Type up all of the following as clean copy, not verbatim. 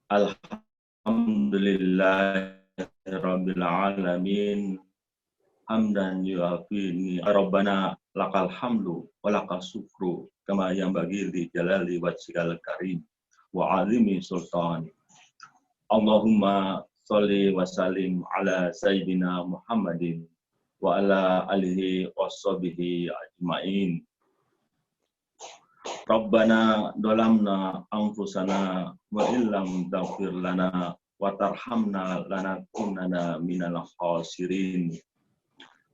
Alhamdulillahirabbil alamin. Hamdan yuafi Rabbana lakal hamdu wa lakal syukru kama yanbaghi li jalali wajhikal karim wa azimi sultani. Allahumma sholli wa sallim ala sayyidina Muhammadin wa ala alihi wa sahbihi ajmain. Rabbana dolamna anfusana wa illam taghfir lana wa tarhamna lanakunanna minal khasirin.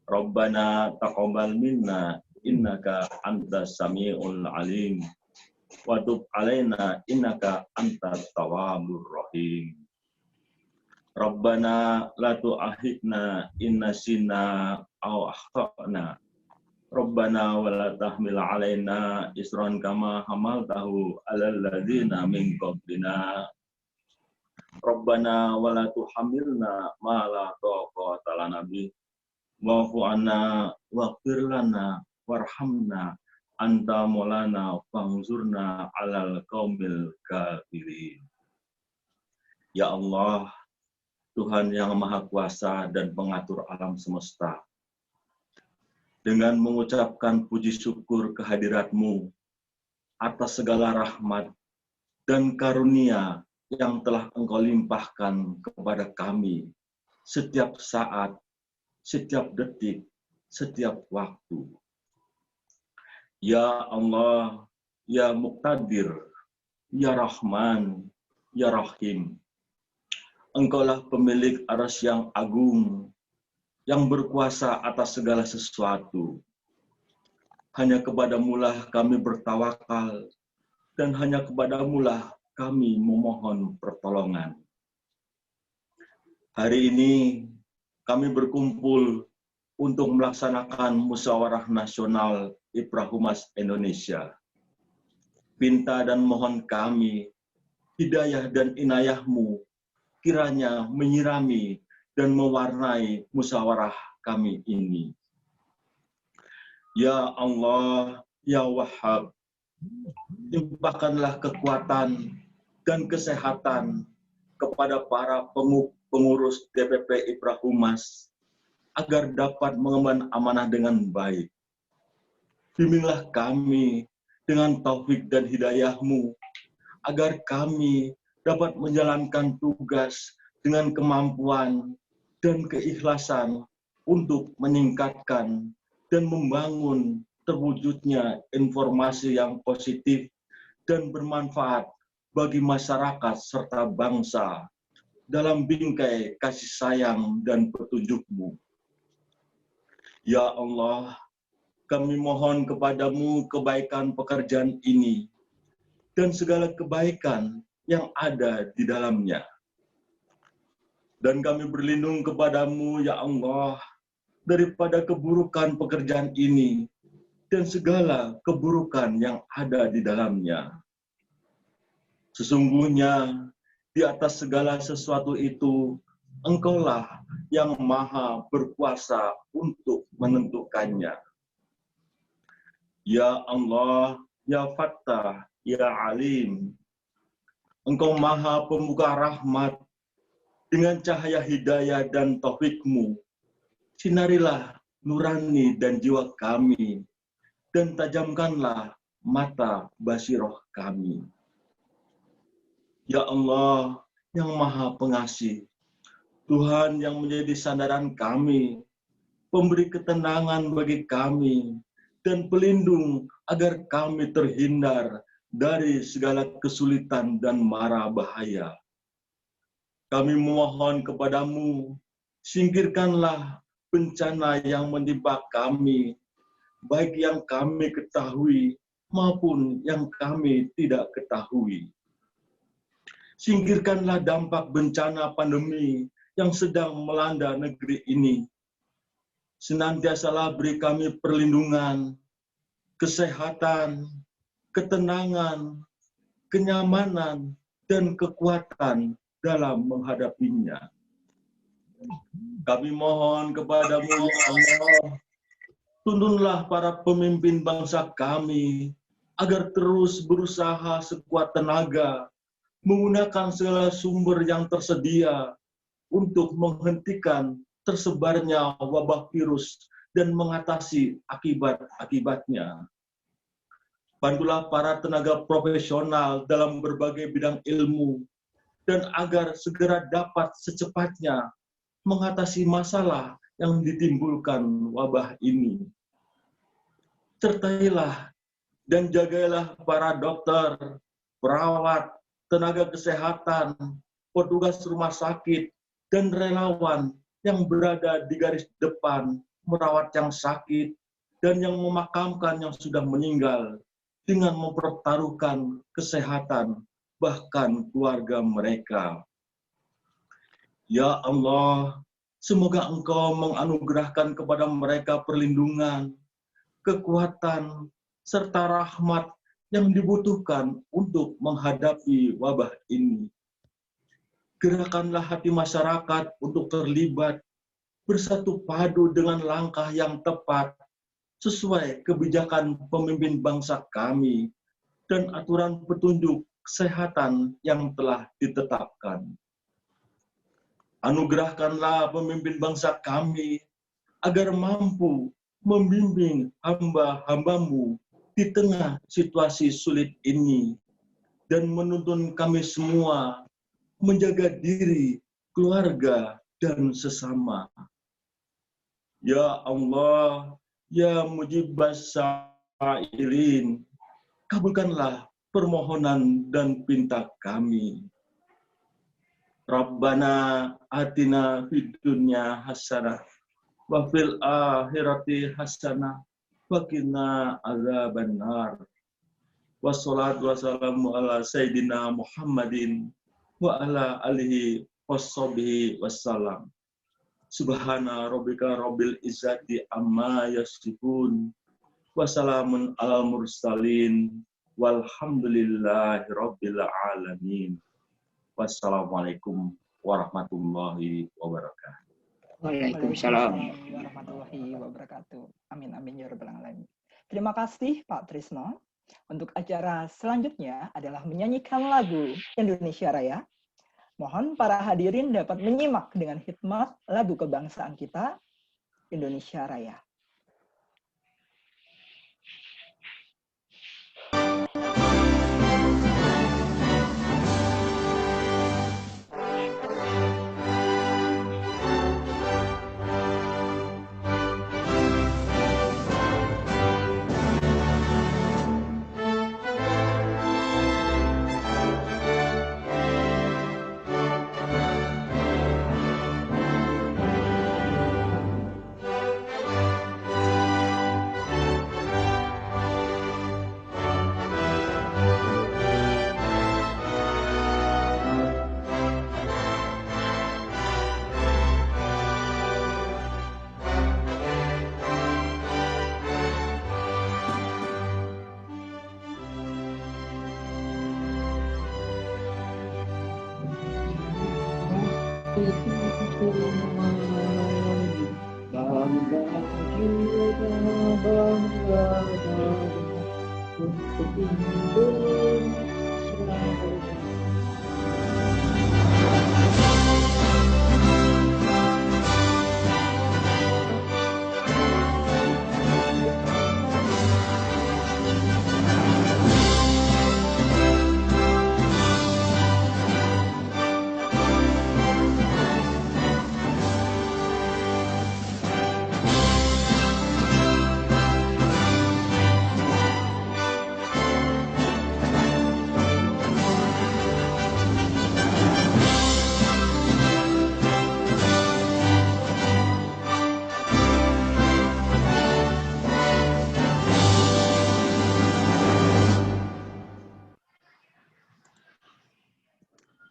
Rabbana taqabbal minna innaka antas samiul alim wa tub alaina innaka antat tawwabur rahim. Rabbana la tu'akhidna in nasina aw akhtana. Rabbana wa la tahmil alaina isran kama hamaltahu alal ladzina min qablina. Rabbana wa la tuhammilna ma la taqata lana bih. Wa'fu anna waghfir lana warhamna anta maulana fanzurna alal qaumil kafirin. Ya Allah, Tuhan yang Maha Kuasa dan pengatur alam semesta, dengan mengucapkan puji syukur kehadirat-Mu atas segala rahmat dan karunia yang telah Engkau limpahkan kepada kami setiap saat, setiap detik, setiap waktu. Ya Allah, Ya Muqtadir, Ya Rahman, Ya Rahim. Engkaulah pemilik arsy yang agung, yang berkuasa atas segala sesuatu. Hanya kepadamu-lah kami bertawakal, dan hanya kepadamu-lah kami memohon pertolongan. Hari ini kami berkumpul untuk melaksanakan musyawarah nasional Ibrahumas Indonesia. Pinta dan mohon kami, hidayah dan inayah-Mu kiranya menyirami dan mewarnai musyawarah kami ini. Ya Allah, Ya Wahhab, limpahkanlah kekuatan dan kesehatan kepada para pengurus DPP Ibrahumas agar dapat mengemban amanah dengan baik. Bimbinglah kami dengan taufik dan hidayah-Mu agar kami dapat menjalankan tugas dengan kemampuan dan keikhlasan untuk meningkatkan dan membangun terwujudnya informasi yang positif dan bermanfaat bagi masyarakat serta bangsa dalam bingkai kasih sayang dan petunjuk-Mu. Ya Allah, kami mohon kepadamu kebaikan pekerjaan ini dan segala kebaikan yang ada di dalamnya. Dan kami berlindung kepadamu, ya Allah, daripada keburukan pekerjaan ini dan segala keburukan yang ada di dalamnya. Sesungguhnya, di atas segala sesuatu itu, Engkaulah yang maha berkuasa untuk menentukannya. Ya Allah, Ya Fattah, Ya Alim, Engkau maha pembuka rahmat, dengan cahaya hidayah dan taufik-Mu, sinarilah nurani dan jiwa kami, dan tajamkanlah mata basiroh kami. Ya Allah, yang maha pengasih, Tuhan yang menjadi sandaran kami, pemberi ketenangan bagi kami, dan pelindung agar kami terhindar dari segala kesulitan dan mara bahaya. Kami memohon kepadamu, singkirkanlah bencana yang menimpa kami, baik yang kami ketahui maupun yang kami tidak ketahui. Singkirkanlah dampak bencana pandemi yang sedang melanda negeri ini. Senantiasalah beri kami perlindungan, kesehatan, ketenangan, kenyamanan, dan kekuatan dalam menghadapinya. Kami mohon kepadamu, ya Allah, tuntunlah para pemimpin bangsa kami agar terus berusaha sekuat tenaga menggunakan segala sumber yang tersedia untuk menghentikan tersebarnya wabah virus dan mengatasi akibat-akibatnya. Bantulah para tenaga profesional dalam berbagai bidang ilmu, dan agar segera dapat secepatnya mengatasi masalah yang ditimbulkan wabah ini. Sertailah dan jagailah para dokter, perawat, tenaga kesehatan, petugas rumah sakit, dan relawan yang berada di garis depan merawat yang sakit dan yang memakamkan yang sudah meninggal dengan mempertaruhkan kesehatan bahkan keluarga mereka. Ya Allah, semoga Engkau menganugerahkan kepada mereka perlindungan, kekuatan, serta rahmat yang dibutuhkan untuk menghadapi wabah ini. Gerakanlah hati masyarakat untuk terlibat, bersatu padu dengan langkah yang tepat, sesuai kebijakan pemimpin bangsa kami, dan aturan petunjuk kesehatan yang telah ditetapkan. Anugerahkanlah pemimpin bangsa kami, agar mampu membimbing hamba-hambamu di tengah situasi sulit ini, dan menuntun kami semua menjaga diri, keluarga, dan sesama. Ya Allah, ya mujibas sa'ilin, kabulkanlah permohonan dan pinta kami. Rabbana atina fid dunya hasanah wa fil akhirati hasanah wa qina adzabannar. Wassalatu wassalamu ala sayyidina Muhammadin wa ala alihi washabihi wassalam. Subhana rabbika rabbil izzati amma yasifun. Wassalamun alal mursalin. Walhamdulillahi rabbil alamin. Wassalamualaikum warahmatullahi wabarakatuh. Waalaikumsalam warahmatullahi wabarakatuh. Amin amin ya rabbal alamin. Terima kasih Pak Trisno. Untuk acara selanjutnya adalah menyanyikan lagu Indonesia Raya. Mohon para hadirin dapat menyimak dengan hikmat lagu kebangsaan kita, Indonesia Raya.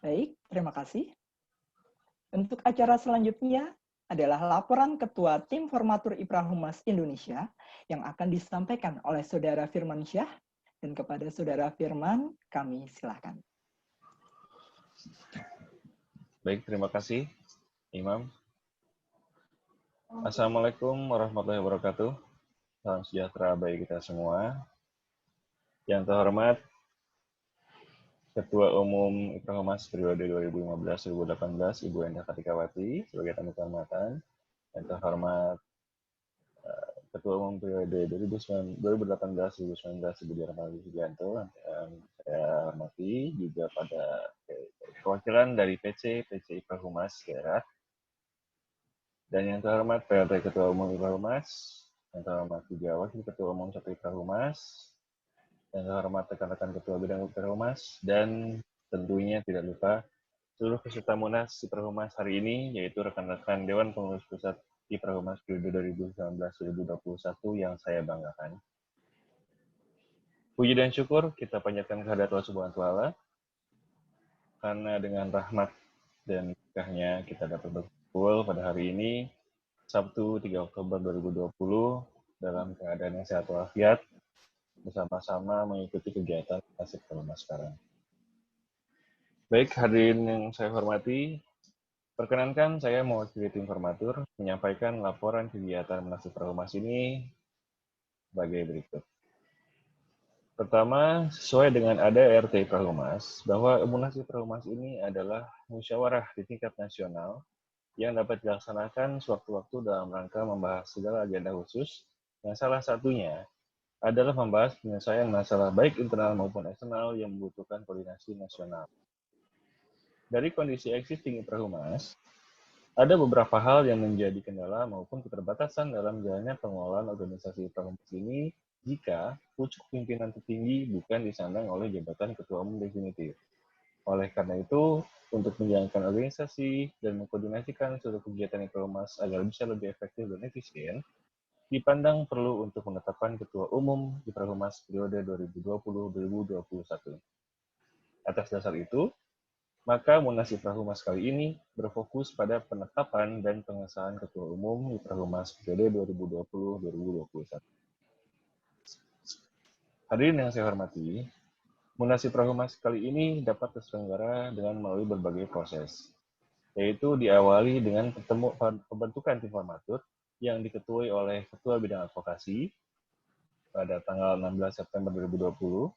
Baik, terima kasih. Untuk acara selanjutnya adalah laporan Ketua Tim Formatur IPRA Humas Indonesia yang akan disampaikan oleh Saudara Firman Syah, dan kepada Saudara Firman kami silakan. Baik, terima kasih Imam. Assalamualaikum warahmatullahi wabarakatuh. Salam sejahtera bagi kita semua. Yang terhormat Ketua Umum Iprahumas periode 2015-2018, Ibu Endah Kartikawati, sebagai tamu kehormatan, dan terhormat Ketua Umum periode 2018-2019, Ibu Diarmawati Sugianto, dan saya hormati juga pada perwakilan dari PC Iprahumas daerah, dan yang terhormat PLT Ketua Umum Iprahumas, yang terhormat juga Wakil Ketua Umum 1 Iprahumas, yang terhormat rekan-rekan Ketua Bidang Iprahumas, dan tentunya tidak lupa seluruh peserta Munas Iprahumas hari ini, yaitu rekan-rekan Dewan Pengurus Pusat Iprahumas periode 2019-2021 yang saya banggakan. Puji dan syukur kita panjatkan kehadirat Allah Subhanahu wa Ta'ala, karena dengan rahmat dan berkahnya kita dapat berkumpul pada hari ini, Sabtu 3 Oktober 2020, dalam keadaan yang sehat walafiat, bersama-sama mengikuti kegiatan Munas Iprahumas sekarang. Baik, hadirin yang saya hormati, perkenankan saya mewakili tim formatur menyampaikan laporan kegiatan Munas Iprahumas ini sebagai berikut. Pertama, sesuai dengan ADART Iprahumas, bahwa Munas Iprahumas ini adalah musyawarah di tingkat nasional yang dapat dilaksanakan sewaktu-waktu dalam rangka membahas segala agenda khusus, yang salah satunya adalah membahas penyelesaian masalah baik internal maupun eksternal yang membutuhkan koordinasi nasional. Dari kondisi existing Iprahumas, ada beberapa hal yang menjadi kendala maupun keterbatasan dalam jalannya pengelolaan organisasi Iprahumas ini jika pucuk pimpinan tertinggi bukan disandang oleh jabatan Ketua Umum definitif. Oleh karena itu, untuk menjalankan organisasi dan mengkoordinasikan seluruh kegiatan Iprahumas agar bisa lebih efektif dan efisien, dipandang perlu untuk menetapkan Ketua Umum Iprahumas periode 2020-2021. Atas dasar itu, maka Munas Iprahumas kali ini berfokus pada penetapan dan pengesahan Ketua Umum Iprahumas periode 2020-2021. Hadirin yang saya hormati, Munas Iprahumas kali ini dapat terselenggara dengan melalui berbagai proses, yaitu diawali dengan pembentukan tim formatur yang diketuai oleh Ketua Bidang Advokasi pada tanggal 16 September 2020,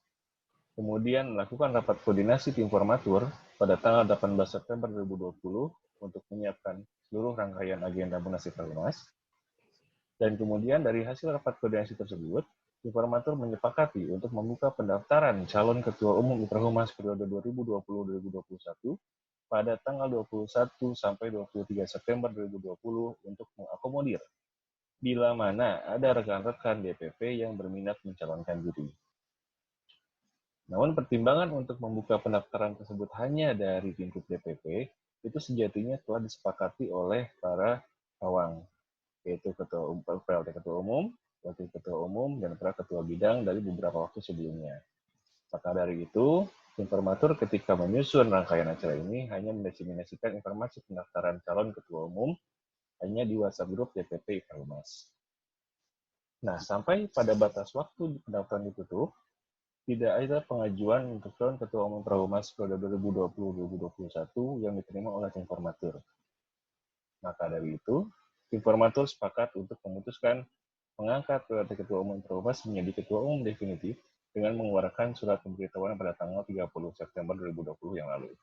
kemudian melakukan rapat koordinasi tim formatur pada tanggal 18 September 2020 untuk menyiapkan seluruh rangkaian agenda Munas Iprahumas, dan kemudian dari hasil rapat koordinasi tersebut, tim formatur menyepakati untuk membuka pendaftaran calon Ketua Umum Iprahumas periode 2020-2021 pada tanggal 21 sampai 23 September 2020 untuk mengakomodir bila mana ada rekan-rekan DPP yang berminat mencalonkan diri. Namun pertimbangan untuk membuka pendaftaran tersebut hanya dari lingkup DPP itu sejatinya telah disepakati oleh para pawang, yaitu PLT Ketua Umum, Wakil Ketua Umum, dan para Ketua Bidang dari beberapa waktu sebelumnya. Maka dari itu, informator ketika menyusun rangkaian acara ini hanya mendiseminasikan informasi pendaftaran calon Ketua Umum hanya di WhatsApp grup DPP Iprahumas. Nah, sampai pada batas waktu pendaftaran ditutup, tidak ada pengajuan untuk calon Ketua Umum Iprahumas periode 2020-2021 yang diterima oleh tim formatur. Maka dari itu, tim formatur sepakat untuk memutuskan mengangkat PLT Ketua Umum Iprahumas menjadi Ketua Umum definitif dengan mengeluarkan surat pemberitahuan pada tanggal 30 September 2020 yang lalu.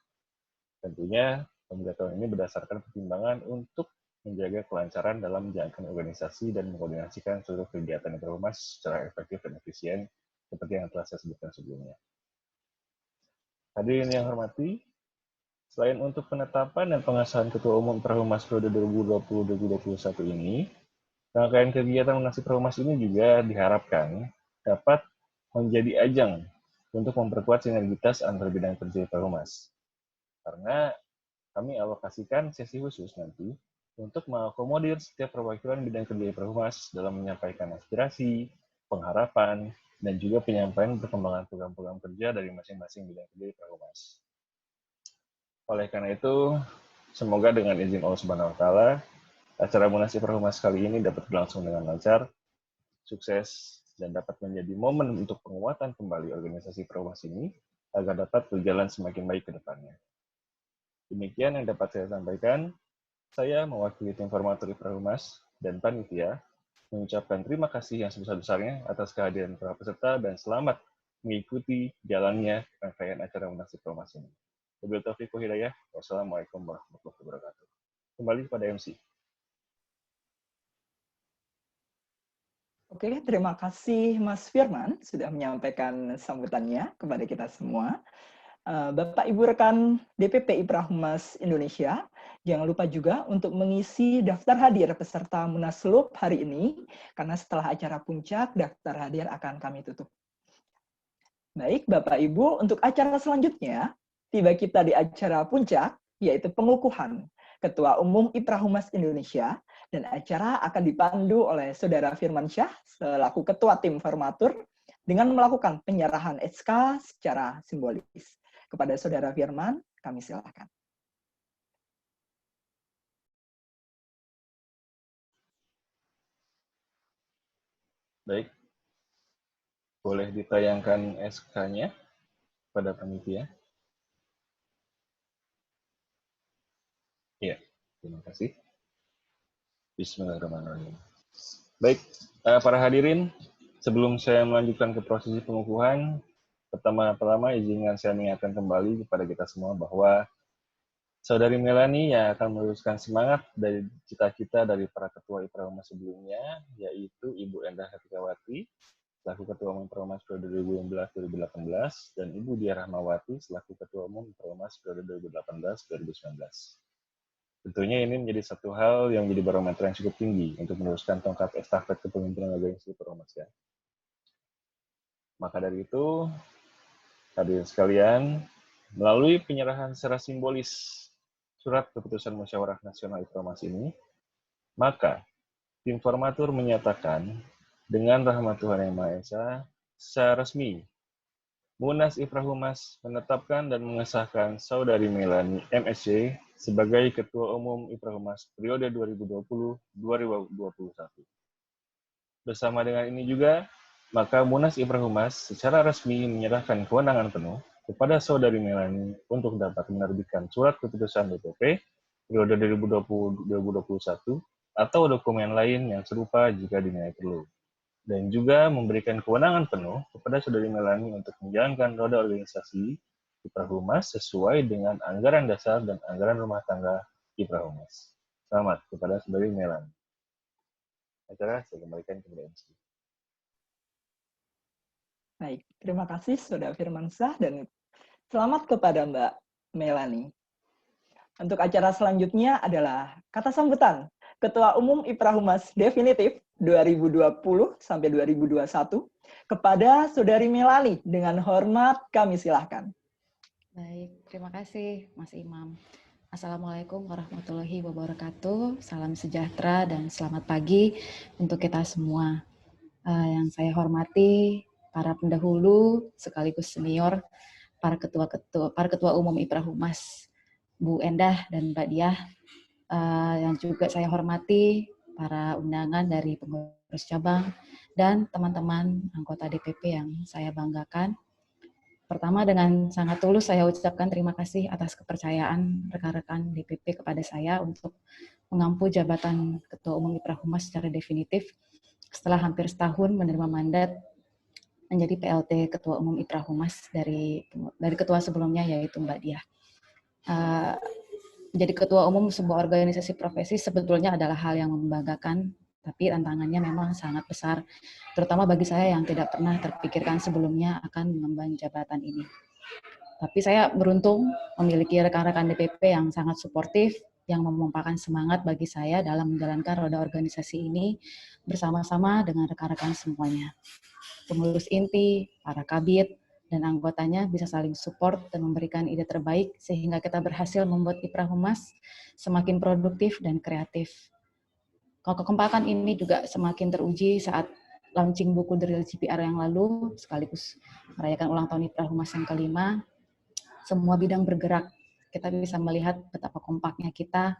Tentunya, pemberitahuan ini berdasarkan pertimbangan untuk menjaga kelancaran dalam menjalankan organisasi dan mengkoordinasikan seluruh kegiatan Iprahumas secara efektif dan efisien, seperti yang telah saya sebutkan sebelumnya. Hadirin yang hormati, selain untuk penetapan dan pengesahan Ketua Umum Iprahumas periode 2020-2021 ini, rangkaian kegiatan Munas Iprahumas ini juga diharapkan dapat menjadi ajang untuk memperkuat sinergitas antar bidang kerja Iprahumas. Karena kami alokasikan sesi khusus nanti untuk mengakomodir setiap perwakilan bidang kerja Iprahumas dalam menyampaikan aspirasi, pengharapan, dan juga penyampaian perkembangan program-program kerja dari masing-masing bidang kerja Iprahumas. Oleh karena itu, semoga dengan izin Allah Subhanahu wa Ta'ala, acara Munas Iprahumas kali ini dapat berlangsung dengan lancar, sukses, dan dapat menjadi momen untuk penguatan kembali organisasi Iprahumas ini agar dapat berjalan semakin baik ke depannya. Demikian yang dapat saya sampaikan. Saya mewakili tim formatur Iprahumas dan panitia mengucapkan terima kasih yang sebesar-besarnya atas kehadiran para peserta dan selamat mengikuti jalannya rangkaian acara Munas Diplomasi ini. Wabillahi taufiq wal hidayah. Wassalamualaikum warahmatullahi wabarakatuh. Kembali pada MC. Oke, terima kasih Mas Firman sudah menyampaikan sambutannya kepada kita semua. Bapak Ibu rekan DPP IPRA Humas Indonesia, jangan lupa juga untuk mengisi daftar hadir peserta Munaslup hari ini, karena setelah acara puncak, daftar hadir akan kami tutup. Baik, Bapak Ibu, untuk acara selanjutnya, tiba kita di acara puncak, yaitu pengukuhan Ketua Umum IPRA Humas Indonesia, dan acara akan dipandu oleh Saudara Firman Syah selaku Ketua Tim Formatur dengan melakukan penyerahan SK secara simbolis. Kepada Saudara Firman, kami silakan. Baik, boleh ditayangkan SK-nya pada panitia. Iya, terima kasih. Bismillahirrahmanirrahim. Baik, para hadirin, sebelum saya melanjutkan ke prosesi pengukuhan, pertama-tama izinkan saya mengingatkan kembali kepada kita semua bahwa Saudari Melani yang akan meneruskan semangat dari cita-cita dari para ketua IPRA Humas sebelumnya, yaitu Ibu Endah Hatikawati, selaku Ketua Umum IPRA Humas periode 2011-2018, dan Ibu Diah Rahmawati, selaku Ketua Umum IPRA Humas periode 2018-2019. Tentunya ini menjadi satu hal yang menjadi barometer yang cukup tinggi untuk meneruskan tongkat estafet kepemimpinan organisasi IPRA Humas. Maka dari itu, hadirin sekalian, melalui penyerahan secara simbolis surat keputusan Musyawarah Nasional IPRA Humas ini, maka tim formatur menyatakan dengan rahmat Tuhan Yang Maha Esa, secara resmi, Munas IPRA Humas menetapkan dan mengesahkan Saudari Melani MSC sebagai Ketua Umum IPRA Humas periode 2020-2021. Bersama dengan ini juga, maka Munas IPRA Humas secara resmi menyerahkan kewenangan penuh kepada Saudari Melani untuk dapat menerbitkan surat keputusan DPP periode 2020-2021 atau dokumen lain yang serupa jika dinilai perlu. Dan juga memberikan kewenangan penuh kepada Saudari Melani untuk menjalankan roda organisasi IPRA Humas sesuai dengan anggaran dasar dan anggaran rumah tangga IPRA Humas. Selamat kepada Saudari Melani. Acara saya kembalikan kepada MC. Baik, terima kasih Saudara Firman Syah dan selamat kepada Mbak Melani. Untuk acara selanjutnya adalah kata sambutan Ketua Umum IPRA Humas definitif 2020 sampai 2021 kepada Saudari Melani. Dengan hormat kami silahkan. Baik, terima kasih Mas Imam. Assalamualaikum warahmatullahi wabarakatuh. Salam sejahtera dan selamat pagi untuk kita semua. Yang saya hormati para pendahulu sekaligus senior, para ketua umum IPRA Humas, Bu Endah dan Mbak Diah. Yang juga saya hormati para undangan dari pengurus cabang dan teman-teman anggota DPP yang saya banggakan. Pertama, dengan sangat tulus saya ucapkan terima kasih atas kepercayaan rekan-rekan DPP kepada saya untuk mengampu jabatan Ketua Umum IPRA Humas secara definitif setelah hampir setahun menerima mandat menjadi PLT Ketua Umum IPRA Humas dari ketua sebelumnya yaitu Mbak Diah. Menjadi ketua umum sebuah organisasi profesi sebetulnya adalah hal yang membanggakan, tapi tantangannya memang sangat besar, terutama bagi saya yang tidak pernah terpikirkan sebelumnya akan mengemban jabatan ini. Tapi saya beruntung memiliki rekan-rekan DPP yang sangat suportif, yang memompakan semangat bagi saya dalam menjalankan roda organisasi ini bersama-sama dengan rekan-rekan semuanya. Pengurus inti, para kabid, dan anggotanya bisa saling support dan memberikan ide terbaik sehingga kita berhasil membuat IPRA Humas semakin produktif dan kreatif. Kekompakan ini juga semakin teruji saat launching buku Drill GPR yang lalu, sekaligus merayakan ulang tahun IPRA Humas yang kelima. Semua bidang bergerak. Kita bisa melihat betapa kompaknya kita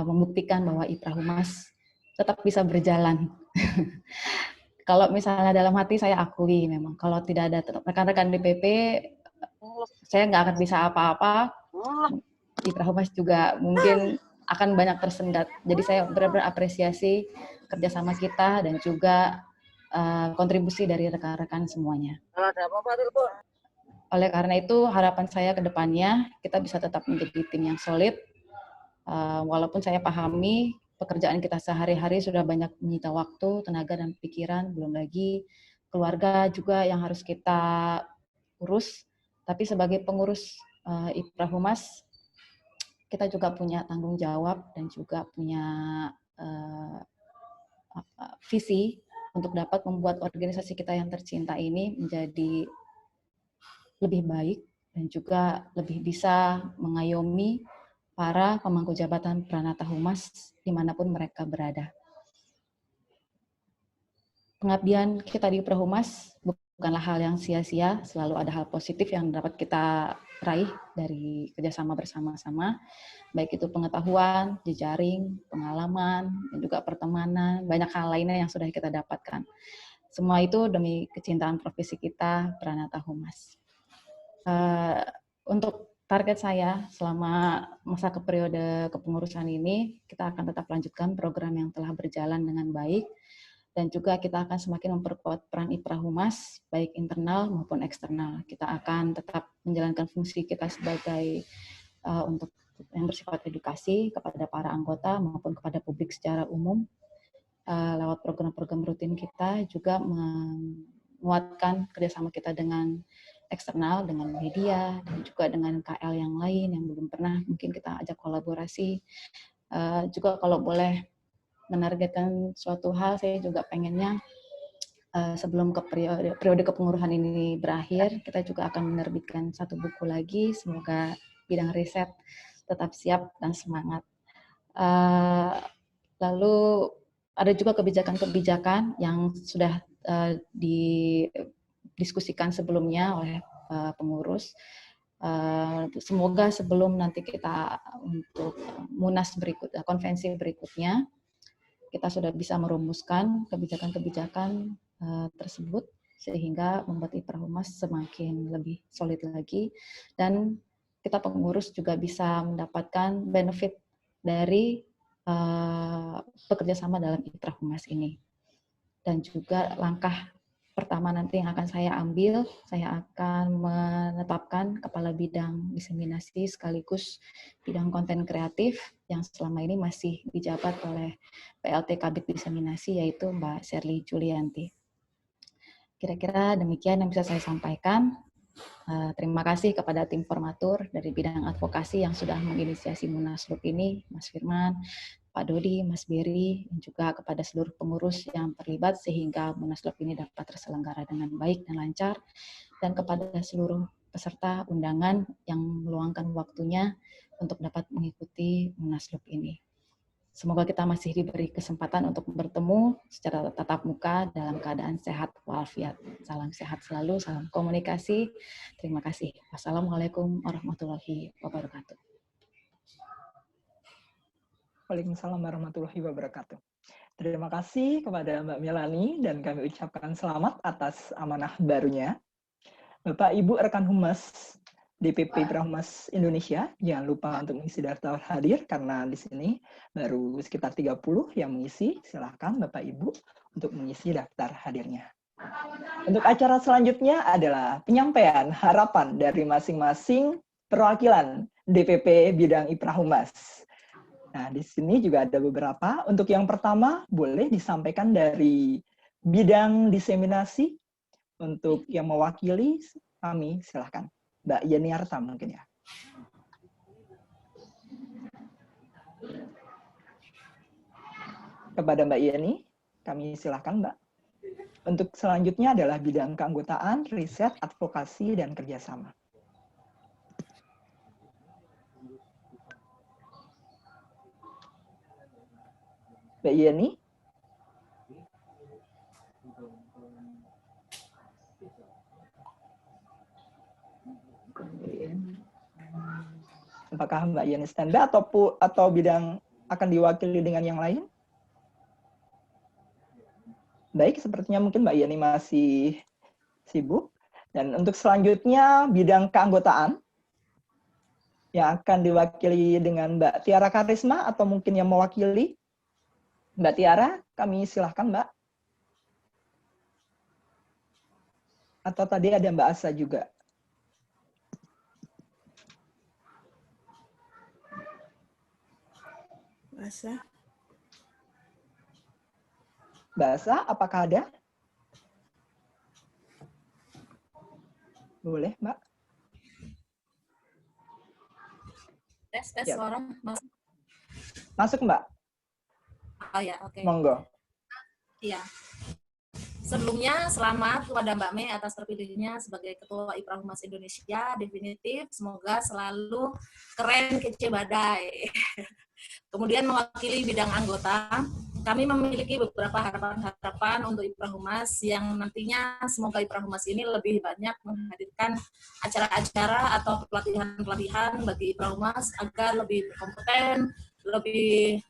membuktikan bahwa IPRA Humas tetap bisa berjalan. Kalau misalnya dalam hati saya akui memang, kalau tidak ada rekan-rekan DPP, saya nggak akan bisa apa-apa. IPRA Humas juga mungkin akan banyak tersendat. Jadi saya benar-benar apresiasi kerjasama kita dan juga kontribusi dari rekan-rekan semuanya. Oleh karena itu, harapan saya ke depannya kita bisa tetap menjadi tim yang solid. Walaupun saya pahami pekerjaan kita sehari-hari sudah banyak menyita waktu, tenaga, dan pikiran, belum lagi keluarga juga yang harus kita urus. Tapi sebagai pengurus IPRA Humas, kita juga punya tanggung jawab dan juga punya visi untuk dapat membuat organisasi kita yang tercinta ini menjadi lebih baik dan juga lebih bisa mengayomi para pemangku jabatan Pranata Humas dimanapun mereka berada. Pengabdian kita di IPRA Humas bukanlah hal yang sia-sia, selalu ada hal positif yang dapat kita raih dari kerjasama bersama-sama, baik itu pengetahuan, jejaring, pengalaman, dan juga pertemanan, banyak hal lainnya yang sudah kita dapatkan. Semua itu demi kecintaan profesi kita, Pranata Humas. Untuk target saya selama masa periode kepengurusan ini, kita akan tetap lanjutkan program yang telah berjalan dengan baik, dan juga kita akan semakin memperkuat peran IPRA Humas, baik internal maupun eksternal. Kita akan tetap menjalankan fungsi kita sebagai untuk yang bersifat edukasi kepada para anggota maupun kepada publik secara umum. Lewat program-program rutin kita juga menguatkan kerjasama kita dengan eksternal, dengan media, dan juga dengan KL yang lain yang belum pernah mungkin kita ajak kolaborasi. Juga kalau boleh menargetkan suatu hal, saya juga pengennya sebelum ke periode kepengurusan ini berakhir, kita juga akan menerbitkan satu buku lagi. Semoga bidang riset tetap siap dan semangat. Lalu ada juga kebijakan-kebijakan yang sudah didiskusikan sebelumnya oleh pengurus. Semoga sebelum nanti kita untuk Munas berikutnya, konvensi berikutnya, kita sudah bisa merumuskan kebijakan-kebijakan tersebut sehingga membuat IPRA Humas semakin lebih solid lagi, dan kita pengurus juga bisa mendapatkan benefit dari bekerja sama dalam IPRA Humas ini. Dan juga langkah pertama nanti yang akan saya ambil, saya akan menetapkan kepala bidang diseminasi sekaligus bidang konten kreatif yang selama ini masih dijabat oleh PLT Kabid Diseminasi, yaitu Mbak Sherly Julianti. Kira-kira demikian yang bisa saya sampaikan. Terima kasih kepada tim formatur dari bidang advokasi yang sudah menginisiasi Munaslup ini, Mas Firman, Pak Dodi, Mas Beri, dan juga kepada seluruh pengurus yang terlibat sehingga Munaslup ini dapat terselenggara dengan baik dan lancar, dan kepada seluruh peserta undangan yang meluangkan waktunya untuk dapat mengikuti Munaslup ini. Semoga kita masih diberi kesempatan untuk bertemu secara tatap muka dalam keadaan sehat walafiat. Salam sehat selalu, salam komunikasi. Terima kasih. Wassalamualaikum warahmatullahi wabarakatuh. Waalaikumsalam warahmatullahi wabarakatuh. Terima kasih kepada Mbak Melani dan kami ucapkan selamat atas amanah barunya. Bapak, Ibu, rekan Humas DPP IPRA Humas Indonesia, jangan lupa untuk mengisi daftar hadir karena di sini baru sekitar 30 yang mengisi. Silakan Bapak Ibu untuk mengisi daftar hadirnya. Untuk acara selanjutnya adalah penyampaian harapan dari masing-masing perwakilan DPP bidang IPRA Humas. Nah, di sini juga ada beberapa. Untuk yang pertama, boleh disampaikan dari bidang diseminasi. Untuk yang mewakili kami, silakan. Mbak Yeni Arta mungkin ya. Kepada Mbak Yeni, kami silakan Mbak. Untuk selanjutnya adalah bidang keanggotaan, riset, advokasi, dan kerjasama. Mbak Yeni. Apakah Mbak Yeni standby atau bidang akan diwakili dengan yang lain? Baik, sepertinya mungkin Mbak Yeni masih sibuk. Dan untuk selanjutnya bidang keanggotaan yang akan diwakili dengan Mbak Tiara Karisma atau mungkin yang mewakili. Mbak Tiara, kami silahkan Mbak. Atau tadi ada Mbak Asa juga? Mbak Asa. Mbak Asa, apakah ada? Boleh, Mbak? Tes Ya. suara Mas. Masuk, Mbak. Oh ya, oke. Monggo. Iya. Sebelumnya selamat kepada Mbak Mei atas terpilihnya sebagai Ketua IPRA Humas Indonesia. Definitif, semoga selalu keren, kece, badai. Kemudian mewakili bidang anggota, kami memiliki beberapa harapan-harapan untuk IPRA Humas yang nantinya semoga IPRA Humas ini lebih banyak menghadirkan acara-acara atau pelatihan-pelatihan bagi IPRA Humas agar lebih kompeten, lebih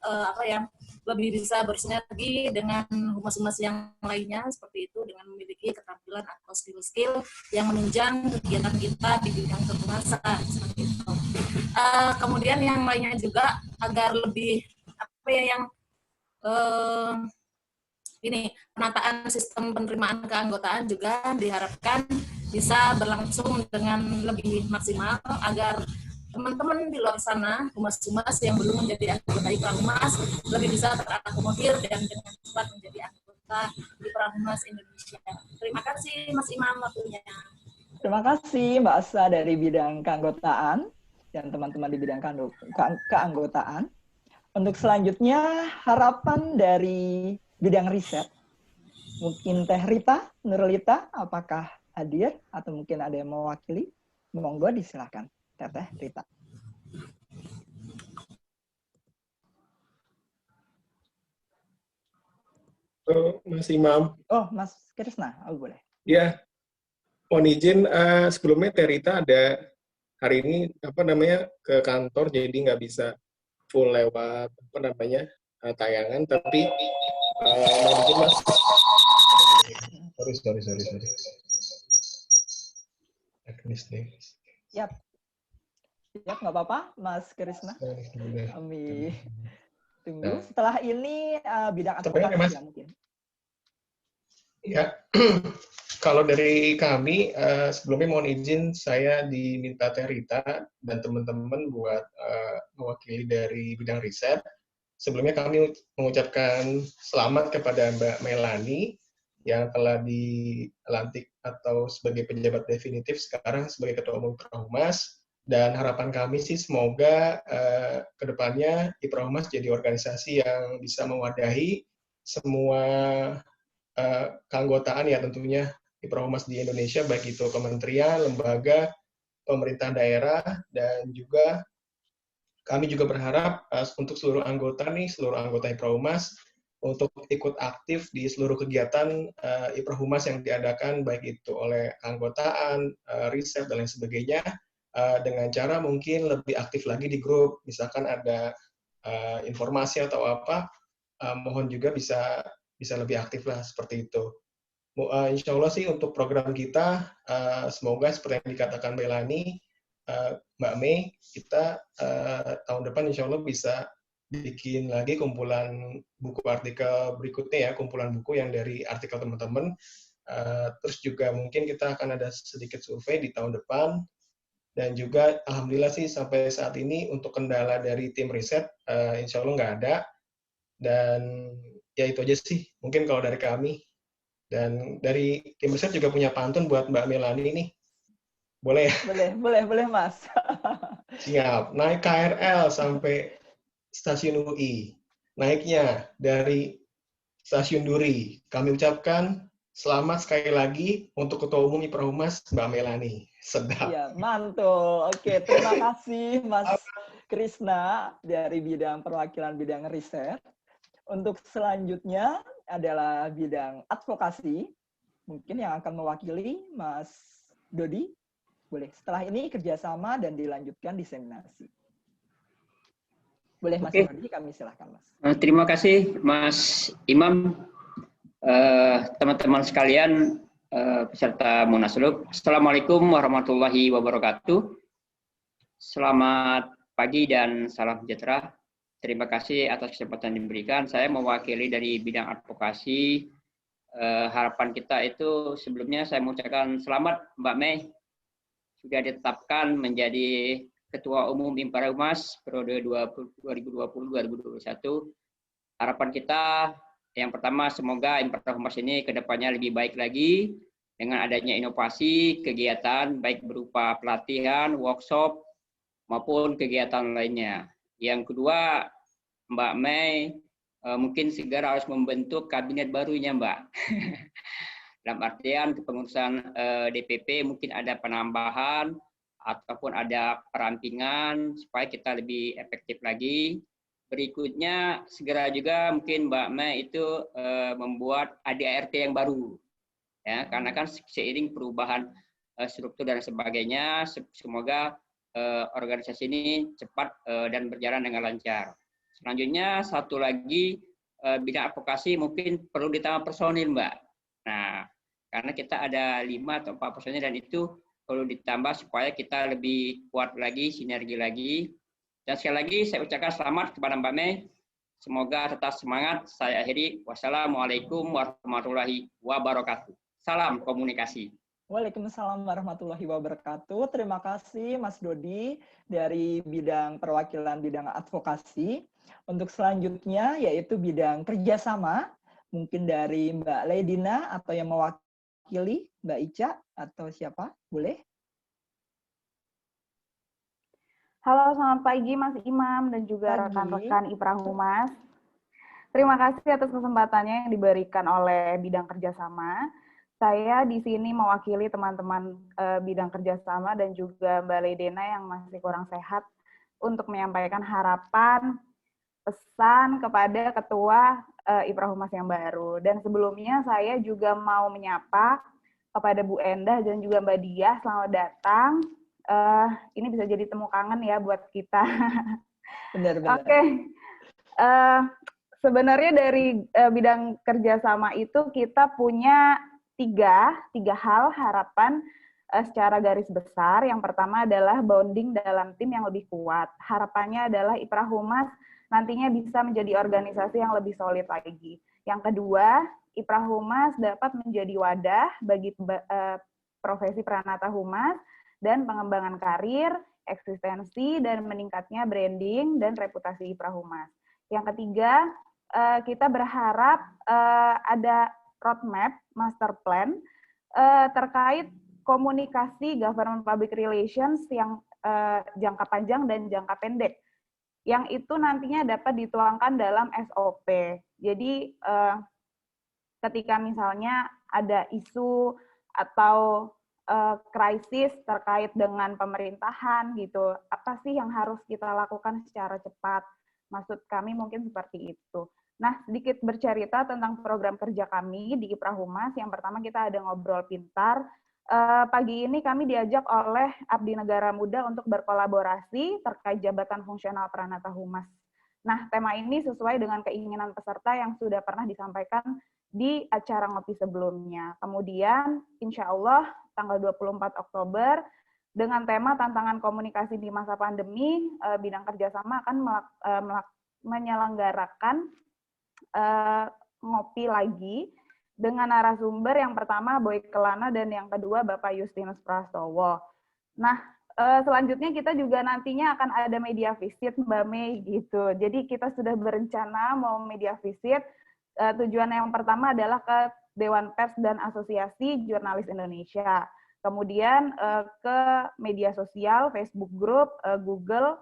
lebih bisa bersinergi dengan humas-humas yang lainnya seperti itu dengan memiliki keterampilan atau skill-skill yang menunjang kegiatan kita di bidang kehumasan seperti itu. Kemudian yang lainnya juga agar lebih penataan sistem penerimaan keanggotaan juga diharapkan bisa berlangsung dengan lebih maksimal agar teman-teman di luar sana, humas-humas yang belum menjadi anggota IPRA Humas lebih bisa terakomodir dan dengan cepat menjadi anggota IPRA Humas Indonesia. Terima kasih Mas Imam waktunya. Terima kasih Mbak Asa dari bidang keanggotaan dan teman-teman di bidang keanggotaan. Untuk selanjutnya, harapan dari bidang riset. Mungkin Teh Rita, Nurlita, apakah hadir atau mungkin ada yang mewakili? Monggo disilakan. Teteh Rita. Mas Imam. Oh, Mas Krisna, boleh. Ya, mohon izin sebelumnya Teh Rita ada hari ini ke kantor jadi nggak bisa full lewat tayangan, tapi mohon izin Mas. Sorry. Teknis deh. Yap, nggak apa-apa, Mas Krisna. Kami tunggu. Setelah ini bidang advokasi ya mungkin. Ya, kalau dari kami sebelumnya mohon izin saya diminta Teh Rita dan teman-teman buat mewakili dari bidang riset. Sebelumnya kami mengucapkan selamat kepada Mbak Melani yang telah dilantik atau sebagai pejabat definitif sekarang sebagai Ketua Umum IPRA Humas. Dan harapan kami sih semoga ke depannya IPRA Humas jadi organisasi yang bisa mewadahi semua keanggotaan ya tentunya IPRA Humas di Indonesia, baik itu kementerian, lembaga, pemerintah daerah, dan juga kami juga berharap untuk seluruh anggota IPRA Humas untuk ikut aktif di seluruh kegiatan IPRA Humas yang diadakan, baik itu oleh keanggotaan, riset, dan lain sebagainya, dengan cara mungkin lebih aktif lagi di grup, misalkan ada informasi atau apa, mohon juga bisa lebih aktif lah seperti itu. Insya Allah sih untuk program kita, semoga seperti yang dikatakan Melani, Mbak Mei, kita tahun depan insya Allah bisa bikin lagi kumpulan buku artikel berikutnya ya, kumpulan buku yang dari artikel teman-teman. Terus juga mungkin kita akan ada sedikit survei di tahun depan. Dan juga alhamdulillah sih sampai saat ini untuk kendala dari tim riset insya Allah nggak ada. Dan ya itu aja sih mungkin kalau dari kami. Dan dari tim riset juga punya pantun buat Mbak Melani nih. Boleh ya? Boleh Mas. Siap. Naik KRL sampai stasiun UI. Naiknya dari stasiun Duri. Kami ucapkan selamat sekali lagi untuk Ketua Umum IPRA Humas Mbak Melani. Sedap. Ya, mantul. Oke, terima kasih Mas Krisna dari bidang perwakilan bidang riset. Untuk selanjutnya adalah bidang advokasi. Mungkin yang akan mewakili Mas Dodi. Boleh. Setelah ini kerjasama dan dilanjutkan diseminasi. Boleh Mas Dodi, kami silahkan Mas. Terima kasih Mas Imam. Teman-teman sekalian, peserta Munaslup. Assalamualaikum warahmatullahi wabarakatuh. Selamat pagi dan salam sejahtera. Terima kasih atas kesempatan diberikan. Saya mewakili dari bidang advokasi harapan kita itu sebelumnya saya mengucapkan selamat Mbak Mei sudah ditetapkan menjadi Ketua Umum Imparhumas periode 2020-2021. Harapan kita yang pertama semoga Imparhumas ini kedepannya lebih baik lagi dengan adanya inovasi, kegiatan baik berupa pelatihan, workshop, maupun kegiatan lainnya. Yang kedua, Mbak Mei mungkin segera harus membentuk kabinet barunya, Mbak. Dalam artian kepengurusan DPP mungkin ada penambahan ataupun ada perampingan supaya kita lebih efektif lagi. Berikutnya segera juga mungkin Mbak Mei itu membuat ADART yang baru, ya, karena kan seiring perubahan struktur dan sebagainya, semoga organisasi ini cepat dan berjalan dengan lancar. Selanjutnya satu lagi bidang advokasi mungkin perlu ditambah personil, Mbak. Nah, karena kita ada 5 atau 4 personil dan itu perlu ditambah supaya kita lebih kuat lagi, sinergi lagi. Dan sekali lagi saya ucapkan selamat kepada Mbak Mei. Semoga tetap semangat. Saya akhiri. Wassalamualaikum warahmatullahi wabarakatuh. Salam komunikasi. Waalaikumsalam warahmatullahi wabarakatuh. Terima kasih Mas Dodi dari bidang perwakilan bidang advokasi. Untuk selanjutnya yaitu bidang kerjasama, mungkin dari Mbak Ledina atau yang mewakili Mbak Ica atau siapa, boleh? Halo, selamat pagi Mas Imam dan juga rekan-rekan Iprahumas. Terima kasih atas kesempatannya yang diberikan oleh bidang kerjasama. Saya di sini mewakili teman-teman bidang kerjasama dan juga Mbak Ledena yang masih kurang sehat untuk menyampaikan harapan, pesan kepada Ketua Iprahumas yang baru. Dan sebelumnya saya juga mau menyapa kepada Bu Endah dan juga Mbak Diah, selamat datang. Ini bisa jadi temu kangen ya buat kita. Benar-benar. Oke. Sebenarnya dari bidang kerjasama itu kita punya tiga hal harapan secara garis besar. Yang pertama adalah bonding dalam tim yang lebih kuat. Harapannya adalah Iprahumas nantinya bisa menjadi organisasi yang lebih solid lagi. Yang kedua, Iprahumas dapat menjadi wadah bagi profesi Pranata Humas dan pengembangan karir, eksistensi, dan meningkatnya branding dan reputasi Iprahumas. Yang ketiga, kita berharap ada roadmap, master plan, terkait komunikasi government public relations yang jangka panjang dan jangka pendek, yang itu nantinya dapat dituangkan dalam SOP. Jadi, ketika misalnya ada isu atau krisis terkait dengan pemerintahan gitu, apa sih yang harus kita lakukan secara cepat? Maksud kami mungkin seperti itu. Nah, sedikit bercerita tentang program kerja kami di Iprahumas. Yang pertama kita ada ngobrol pintar. Pagi ini kami diajak oleh Abdi Negara Muda untuk berkolaborasi terkait jabatan fungsional Pranata Humas. Nah, tema ini sesuai dengan keinginan peserta yang sudah pernah disampaikan di acara ngopi sebelumnya. Kemudian, insya Allah, tanggal 24 Oktober, dengan tema tantangan komunikasi di masa pandemi, bidang kerjasama akan menyelenggarakan ngopi lagi dengan narasumber yang pertama Boy Kelana dan yang kedua Bapak Justinus Prastowo. Nah, selanjutnya kita juga nantinya akan ada media visit Mbak Mei gitu. Jadi kita sudah berencana mau media visit. Tujuan yang pertama adalah ke Dewan Pers dan Asosiasi Jurnalis Indonesia. Kemudian ke media sosial, Facebook Group, Google,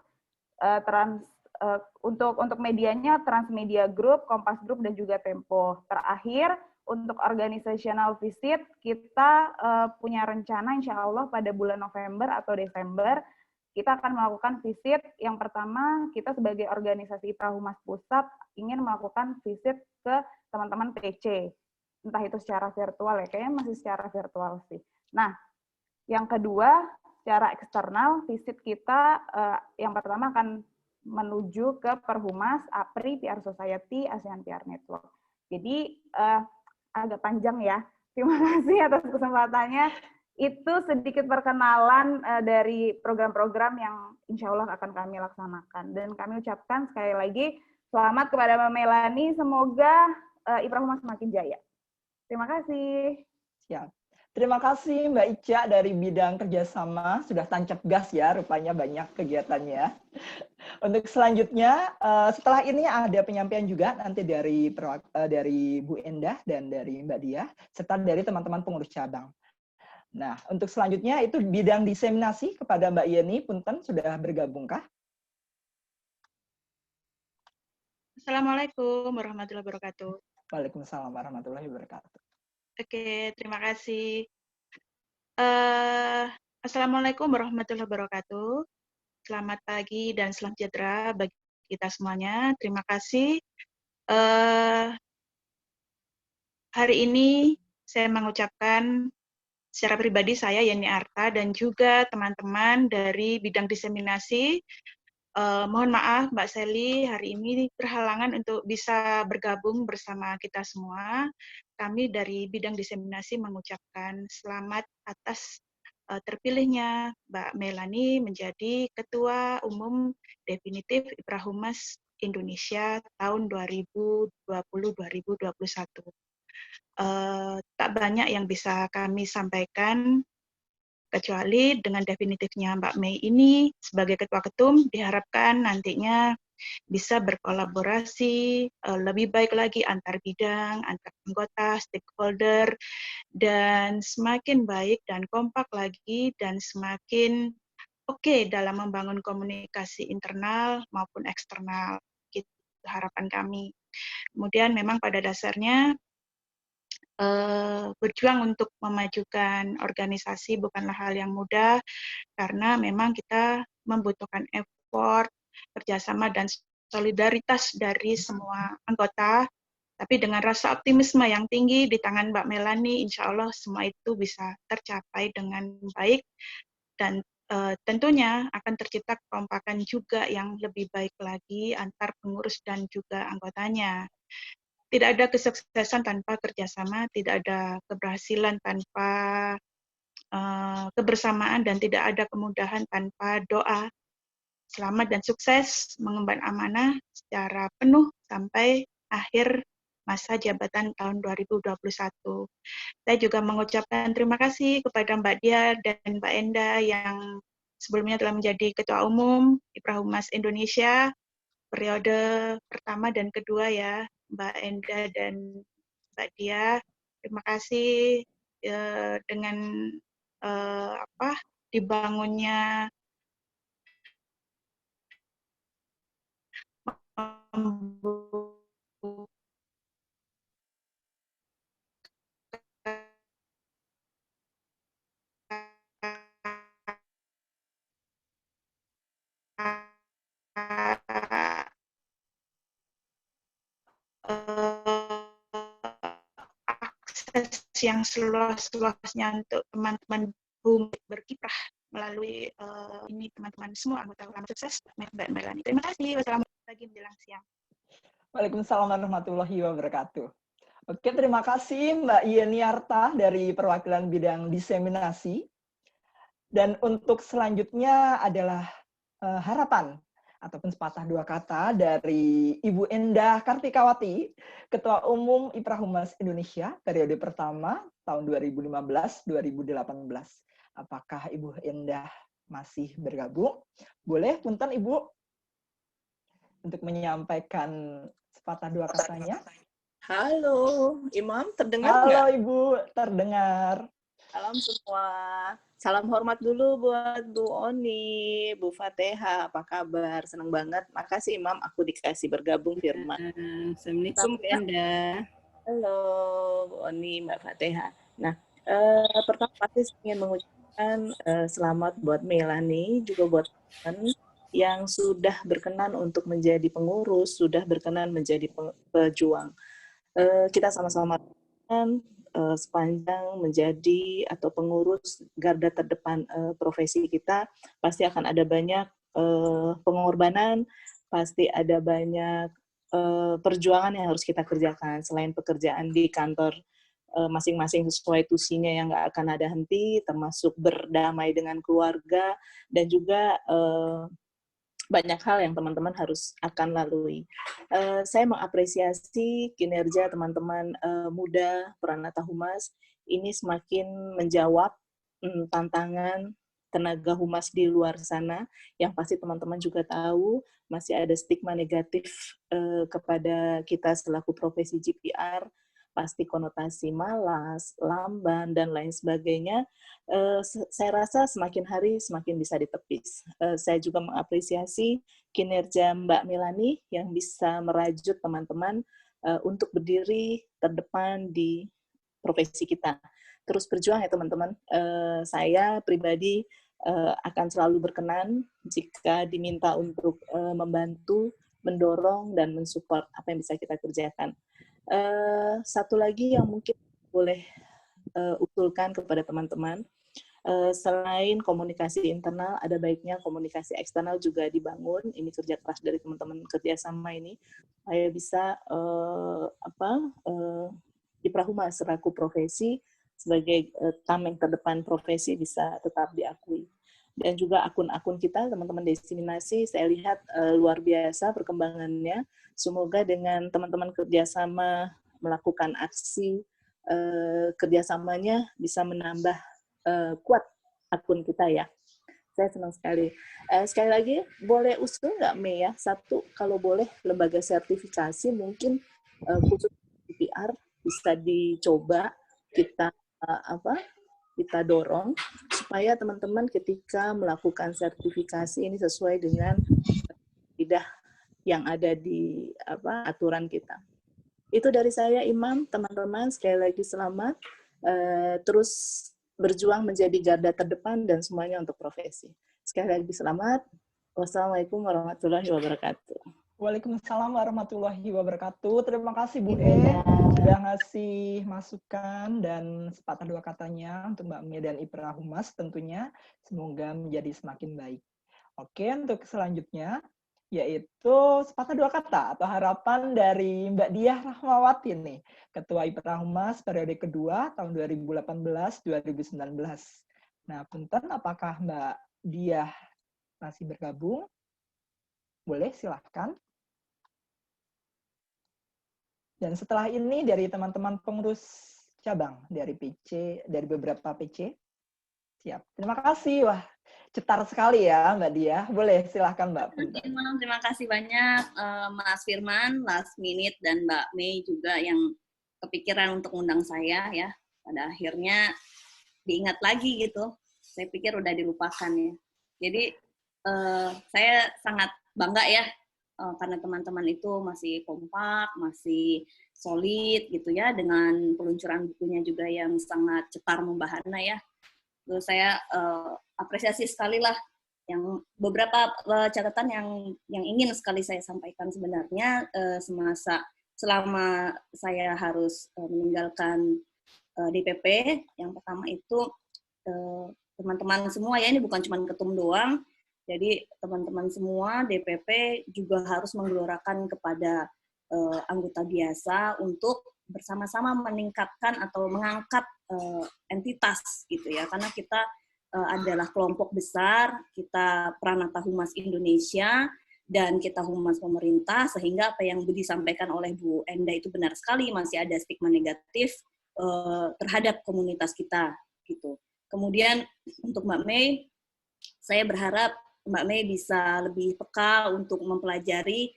untuk medianya Transmedia Group, Kompas Group, dan juga Tempo. Terakhir, untuk organizational visit, kita punya rencana insya Allah pada bulan November atau Desember, kita akan melakukan visit. Yang pertama, kita sebagai organisasi Iprahumas Pusat ingin melakukan visit ke teman-teman PC. Entah itu secara virtual ya, kayaknya masih secara virtual sih. Nah, yang kedua, secara eksternal, visit kita yang pertama akan menuju ke Perhumas, APRI, PR Society, ASEAN PR Network. Jadi agak panjang ya. Terima kasih atas kesempatannya. Itu sedikit perkenalan dari program-program yang insya Allah akan kami laksanakan. Dan kami ucapkan sekali lagi selamat kepada Mbak Melani. Semoga Iprahumas semakin jaya. Terima kasih. Siap. Terima kasih Mbak Ica dari bidang kerjasama, sudah tancap gas ya, rupanya banyak kegiatannya. Untuk selanjutnya, setelah ini ada penyampaian juga nanti dari Bu Endah dan dari Mbak Dia, serta dari teman-teman pengurus cabang. Nah, untuk selanjutnya itu bidang diseminasi kepada Mbak Yeni, punten sudah bergabungkah? Assalamualaikum warahmatullahi wabarakatuh. Waalaikumsalam warahmatullahi wabarakatuh. Oke, terima kasih. Assalamualaikum warahmatullahi wabarakatuh. Selamat pagi dan salam sejahtera bagi kita semuanya. Terima kasih. Hari ini saya mengucapkan secara pribadi saya, Yeni Arta, dan juga teman-teman dari bidang diseminasi. Mohon maaf Mbak Sally, hari ini berhalangan untuk bisa bergabung bersama kita semua. Kami dari bidang diseminasi mengucapkan selamat atas terpilihnya Mbak Melani menjadi Ketua Umum Definitif Iprahumas Indonesia tahun 2020-2021. Tak banyak yang bisa kami sampaikan, kecuali dengan definitifnya Mbak Mei ini sebagai Ketua Ketum diharapkan nantinya bisa berkolaborasi lebih baik lagi antar bidang, antar anggota, stakeholder, dan semakin baik dan kompak lagi dan semakin oke dalam membangun komunikasi internal maupun eksternal. Gitu harapan kami. Kemudian memang pada dasarnya berjuang untuk memajukan organisasi bukanlah hal yang mudah, karena memang kita membutuhkan effort, kerjasama, dan solidaritas dari semua anggota. Tapi dengan rasa optimisme yang tinggi di tangan Mbak Melani, insya Allah semua itu bisa tercapai dengan baik, dan tentunya akan tercipta kekompakan juga yang lebih baik lagi antar pengurus dan juga anggotanya. Tidak ada kesuksesan tanpa kerjasama, tidak ada keberhasilan tanpa kebersamaan, dan tidak ada kemudahan tanpa doa. Selamat dan sukses mengemban amanah secara penuh sampai akhir masa jabatan tahun 2021. Saya juga mengucapkan terima kasih kepada Mbak Dia dan Mbak Enda yang sebelumnya telah menjadi Ketua Umum Iprahumas Indonesia periode pertama dan kedua ya, Mbak Enda dan Mbak Dia. Terima kasih dengan dibangunnya akses yang seluas-luasnya untuk teman-teman berkiprah melalui ini teman-teman semua anggota ulama. Sukses Mbak Melani. Terima kasih. Wassalamualaikum pagi menjelang siang. Waalaikumsalam warahmatullahi wabarakatuh. Oke, terima kasih Mbak Yeni Arta dari perwakilan bidang diseminasi. Dan untuk selanjutnya adalah harapan ataupun sepatah dua kata dari Ibu Endah Kartikawati, Ketua Umum Iprahumas Indonesia periode pertama tahun 2015-2018. Apakah Ibu Endah masih bergabung? Boleh, punten Ibu, untuk menyampaikan sepatah dua katanya. Halo, Imam, terdengar nggak? Halo Ibu, terdengar. Salam semua. Salam hormat dulu buat Bu Oni, Bu Fateha, apa kabar? Senang banget. Makasih Imam, aku dikasih bergabung firman. Assalamualaikum Bu Enda. Halo Bu Oni, Mbak Fateha. Nah, pertama pasti saya ingin mengucapkan selamat buat Melani, juga buat teman yang sudah berkenan untuk menjadi pengurus, sudah berkenan menjadi pejuang. Kita sama-sama sepanjang menjadi atau pengurus garda terdepan profesi kita, pasti akan ada banyak pengorbanan, pasti ada banyak perjuangan yang harus kita kerjakan. Selain pekerjaan di kantor masing-masing sesuai tusinya yang nggak akan ada henti, termasuk berdamai dengan keluarga, dan juga banyak hal yang teman-teman harus akan lalui. Saya mengapresiasi kinerja teman-teman muda Pranata Humas ini semakin menjawab tantangan tenaga humas di luar sana, yang pasti teman-teman juga tahu masih ada stigma negatif kepada kita selaku profesi GPR, pasti konotasi malas, lamban, dan lain sebagainya. Saya rasa semakin hari semakin bisa ditepis. Saya juga mengapresiasi kinerja Mbak Melani yang bisa merajut teman-teman untuk berdiri terdepan di profesi kita. Terus berjuang ya teman-teman. Saya pribadi akan selalu berkenan jika diminta untuk membantu, mendorong, dan mensupport apa yang bisa kita kerjakan. Satu lagi yang mungkin boleh usulkan kepada teman-teman, selain komunikasi internal, ada baiknya komunikasi eksternal juga dibangun. Ini kerja keras dari teman-teman kerjasama ini, supaya bisa Iprahumas selaku profesi sebagai tameng terdepan profesi bisa tetap diakui. Dan juga akun-akun kita, teman-teman diseminasi, saya lihat luar biasa perkembangannya. Semoga dengan teman-teman kerjasama melakukan aksi, kerjasamanya bisa menambah kuat akun kita ya. Saya senang sekali. Sekali lagi, boleh usul nggak Mei ya? Satu, kalau boleh lembaga sertifikasi mungkin khusus GPR bisa dicoba kita kita dorong supaya teman-teman ketika melakukan sertifikasi ini sesuai dengan kaidah yang ada di aturan kita. Itu dari saya, Imam. Teman-teman, sekali lagi selamat. Terus berjuang menjadi garda terdepan dan semuanya untuk profesi. Sekali lagi selamat. Wassalamualaikum warahmatullahi wabarakatuh. Waalaikumsalam warahmatullahi wabarakatuh. Terima kasih Bu E sudah ngasih masukan dan sepatah dua katanya untuk Mbak Mei dan Iprahumas tentunya. Semoga menjadi semakin baik. Oke, untuk selanjutnya yaitu sepatah dua kata atau harapan dari Mbak Diah Rahmawati nih, Ketua Iprahumas periode kedua tahun 2018-2019. Nah, punten apakah Mbak Diah masih bergabung? Boleh, silahkan. Dan setelah ini dari teman-teman pengurus cabang dari PC, dari beberapa PC. Siap. Terima kasih. Wah, cetar sekali ya Mbak Diah. Boleh, silahkan Mbak. Terima kasih banyak Mas Firman, last minute, dan Mbak Mei juga yang kepikiran untuk undang saya ya. Pada akhirnya diingat lagi gitu. Saya pikir udah dilupakan ya. Jadi saya sangat bangga ya. Karena teman-teman itu masih kompak, masih solid gitu ya, dengan peluncuran bukunya juga yang sangat cetar membahana ya. Terus saya apresiasi sekali lah yang beberapa catatan yang ingin sekali saya sampaikan sebenarnya selama saya harus meninggalkan DPP. Yang pertama itu teman-teman semua ya, ini bukan cuma ketum doang. Jadi teman-teman semua DPP juga harus menggelorakan kepada anggota biasa untuk bersama-sama meningkatkan atau mengangkat entitas gitu ya, karena kita adalah kelompok besar, kita Pranata Humas Indonesia dan kita humas pemerintah, sehingga apa yang disampaikan oleh Bu Enda itu benar sekali, masih ada stigma negatif terhadap komunitas kita gitu. Kemudian untuk Mbak Mei, saya berharap Mbak Mei bisa lebih peka untuk mempelajari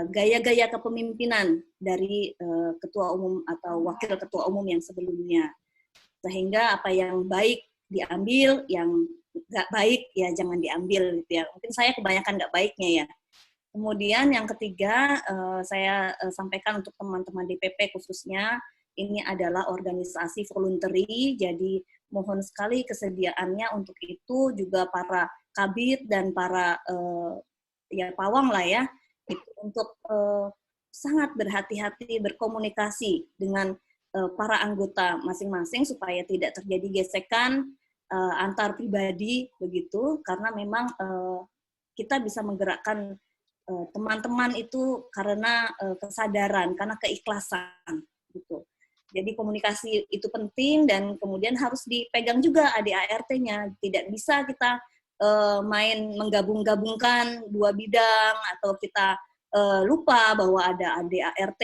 gaya-gaya kepemimpinan dari ketua umum atau wakil ketua umum yang sebelumnya. Sehingga apa yang baik diambil, yang nggak baik ya jangan diambil gitu ya. Mungkin saya kebanyakan nggak baiknya ya. Kemudian yang ketiga, saya sampaikan untuk teman-teman DPP khususnya, ini adalah organisasi voluntary, jadi mohon sekali kesediaannya untuk itu, juga para kabid dan para ya pawang lah ya, itu untuk sangat berhati-hati berkomunikasi dengan para anggota masing-masing supaya tidak terjadi gesekan antar pribadi begitu, karena memang kita bisa menggerakkan teman-teman itu karena kesadaran, karena keikhlasan gitu. Jadi komunikasi itu penting dan kemudian harus dipegang juga ADART-nya. Tidak bisa kita main menggabung-gabungkan dua bidang, atau kita lupa bahwa ada ADART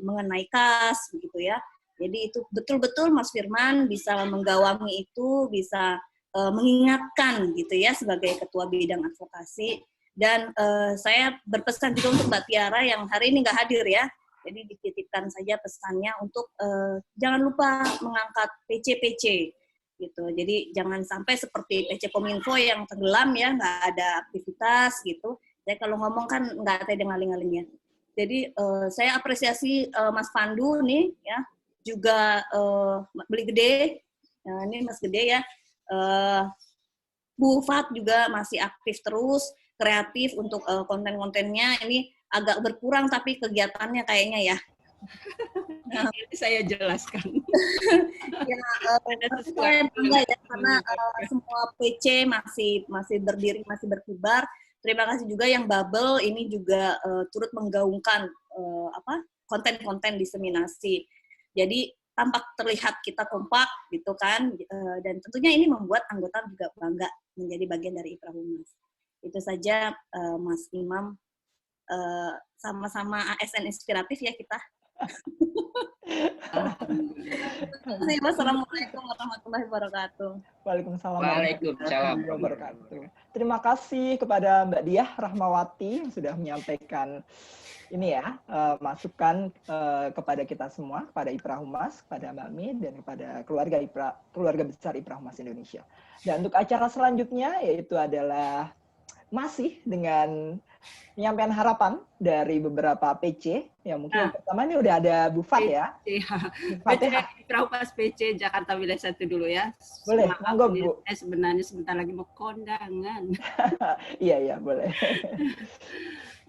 mengenai KAS begitu ya. Jadi itu betul-betul Mas Firman bisa menggawangi itu, bisa mengingatkan gitu ya sebagai ketua bidang advokasi. Dan saya berpesan juga untuk Mbak Tiara yang hari ini nggak hadir ya. Jadi dititipkan saja pesannya untuk jangan lupa mengangkat PC-PC gitu. Jadi jangan sampai seperti PC Kominfo yang tenggelam ya, nggak ada aktivitas gitu. Saya kalau ngomong kan nggak ada ngaling-ngalingnya. Jadi saya apresiasi Mas Pandu nih ya, juga Beli Gede, nah, ini Mas Gede ya, Bu Fat juga masih aktif terus, kreatif untuk konten-kontennya. Ini agak berkurang tapi kegiatannya kayaknya ya. Nah, saya jelaskan. Ya, saya bangga ya karena semua PC masih berdiri, masih berkibar. Terima kasih juga yang Bubble ini juga turut menggaungkan konten-konten diseminasi. Jadi tampak terlihat kita kompak gitu kan, dan tentunya ini membuat anggota juga bangga menjadi bagian dari IPRA Humas. Itu saja Mas Imam, sama-sama ASN inspiratif ya kita. Wassalamualaikum warahmatullahi wabarakatuh. Waalaikumsalam warahmatullahi wabarakatuh. Terima kasih kepada Mbak Diah Rahmawati yang sudah menyampaikan ini ya, masukan kepada kita semua, kepada IPRA Humas, kepada Mbak Mi, dan kepada keluarga besar IPRA Humas Indonesia. Dan untuk acara selanjutnya yaitu adalah masih dengan penyampaian harapan dari beberapa PC. Ya mungkin pertama ini udah ada Bu Fat ya. PC IPRA Humas PC Jakarta Wilayah 1 dulu ya. Boleh, monggo Bu. Sebenarnya sebentar lagi mau kondangan. Iya, boleh.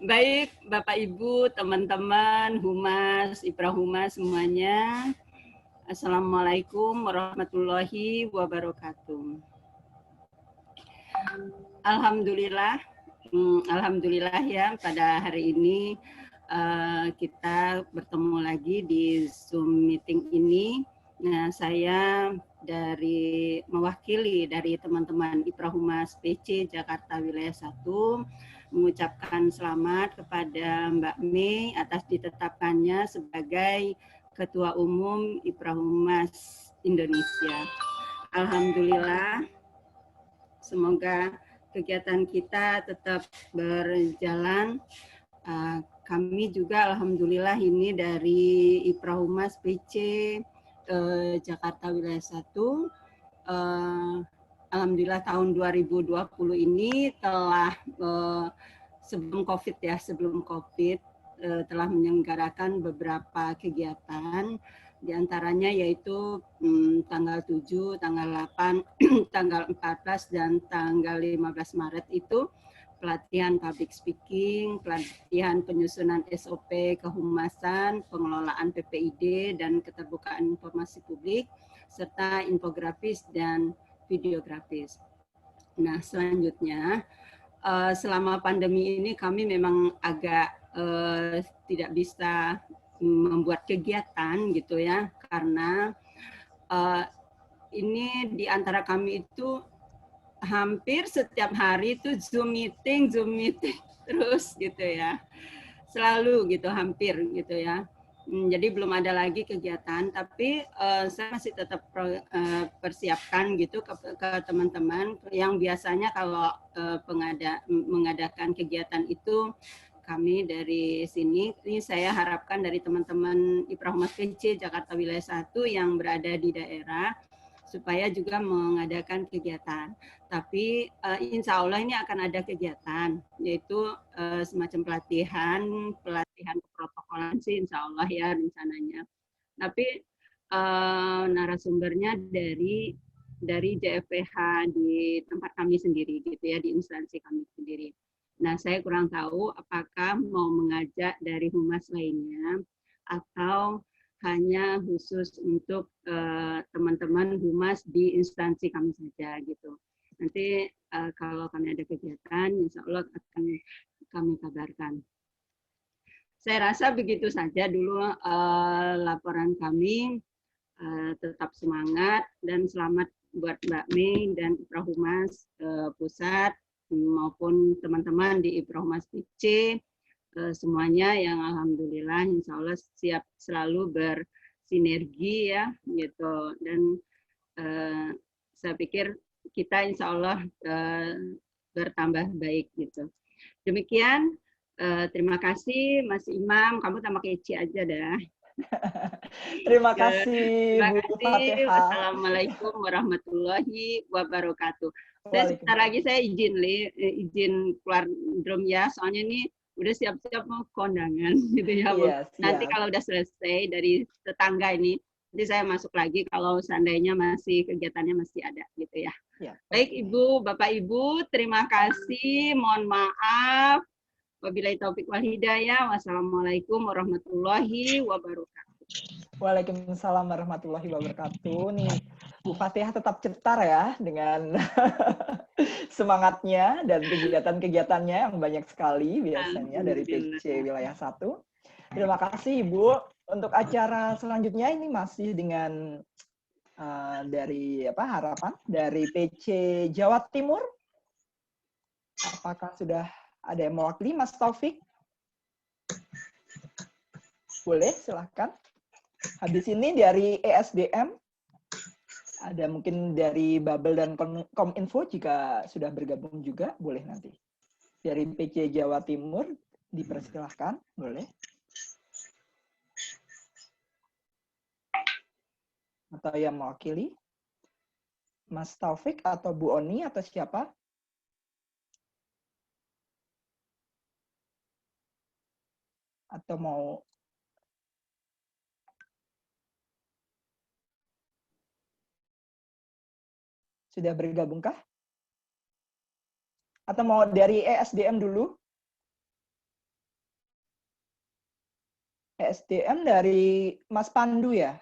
Baik, Bapak Ibu, teman-teman Humas, IPRA Humas semuanya. Assalamualaikum warahmatullahi wabarakatuh. Alhamdulillah ya, pada hari ini kita bertemu lagi di Zoom meeting ini. Nah, saya mewakili dari teman-teman IPRA Humas PC Jakarta Wilayah 1 mengucapkan selamat kepada Mbak Mei atas ditetapkannya sebagai Ketua Umum IPRA Humas Indonesia. Alhamdulillah, semoga kegiatan kita tetap berjalan. Kami juga alhamdulillah ini dari IPRA Humas PC Jakarta Wilayah 1. Alhamdulillah tahun 2020 ini telah sebelum COVID telah menyelenggarakan beberapa kegiatan, diantaranya yaitu tanggal 7, tanggal 8, tanggal 14, dan tanggal 15 Maret itu pelatihan public speaking, pelatihan penyusunan SOP kehumasan, pengelolaan PPID, dan keterbukaan informasi publik, serta infografis dan videografis. Nah, selanjutnya, selama pandemi ini kami memang agak tidak bisa membuat kegiatan gitu ya, karena ini di antara kami itu hampir setiap hari itu Zoom meeting terus gitu ya, selalu gitu, hampir gitu ya. Jadi belum ada lagi kegiatan, tapi saya masih tetap persiapkan gitu ke teman-teman yang biasanya kalau mengadakan kegiatan itu kami dari sini. Ini saya harapkan dari teman-teman IPRA Humas PC Jakarta Wilayah 1 yang berada di daerah supaya juga mengadakan kegiatan. Tapi insya Allah ini akan ada kegiatan, yaitu semacam pelatihan keprotokolan sih insya Allah ya rencananya. Tapi narasumbernya dari JFPH di tempat kami sendiri gitu ya, di instansi kami sendiri. Nah, saya kurang tahu apakah mau mengajak dari humas lainnya atau hanya khusus untuk teman-teman humas di instansi kami saja gitu. Nanti kalau kami ada kegiatan, insya Allah akan kami kabarkan. Saya rasa begitu saja dulu laporan kami. Tetap semangat dan selamat buat Mbak Mei dan Iprahumas Pusat maupun teman-teman di Iprahumas PC, semuanya yang alhamdulillah insya Allah siap selalu bersinergi ya gitu. Dan saya pikir kita insya Allah bertambah baik gitu. Demikian, terima kasih Mas Imam, kamu tambah kece aja dah. Terima kasih Bu Fatihah. Assalamualaikum warahmatullahi wabarakatuh. Sebentar lagi saya izin keluar drum ya, soalnya ini udah siap-siap mau kondangan gitu ya Bu. Nanti kalau udah selesai dari tetangga ini, nanti saya masuk lagi kalau seandainya masih kegiatannya masih ada gitu ya. Baik Ibu, Bapak Ibu, terima kasih. Mohon maaf. Wabillahi taufik wal hidayah. Wassalamualaikum warahmatullahi wabarakatuh. Waalaikumsalam warahmatullahi wabarakatuh. Nih, Bu Fatihah tetap cetar ya dengan semangatnya dan kegiatan-kegiatannya yang banyak sekali biasanya dari PC Wilayah 1. Terima kasih Ibu. Untuk acara selanjutnya ini masih dengan dari harapan dari PC Jawa Timur. Apakah sudah ada yang mewakili Mas Taufik? Boleh, silahkan. Habis ini dari ESDM, ada mungkin dari Babel dan Kominfo jika sudah bergabung juga, boleh nanti. Dari PC Jawa Timur, dipersilahkan, boleh. Atau yang mewakili, Mas Taufik atau Bu Oni atau siapa? Atau mau sudah bergabungkah? Atau mau dari ESDM dulu? ESDM dari Mas Pandu ya?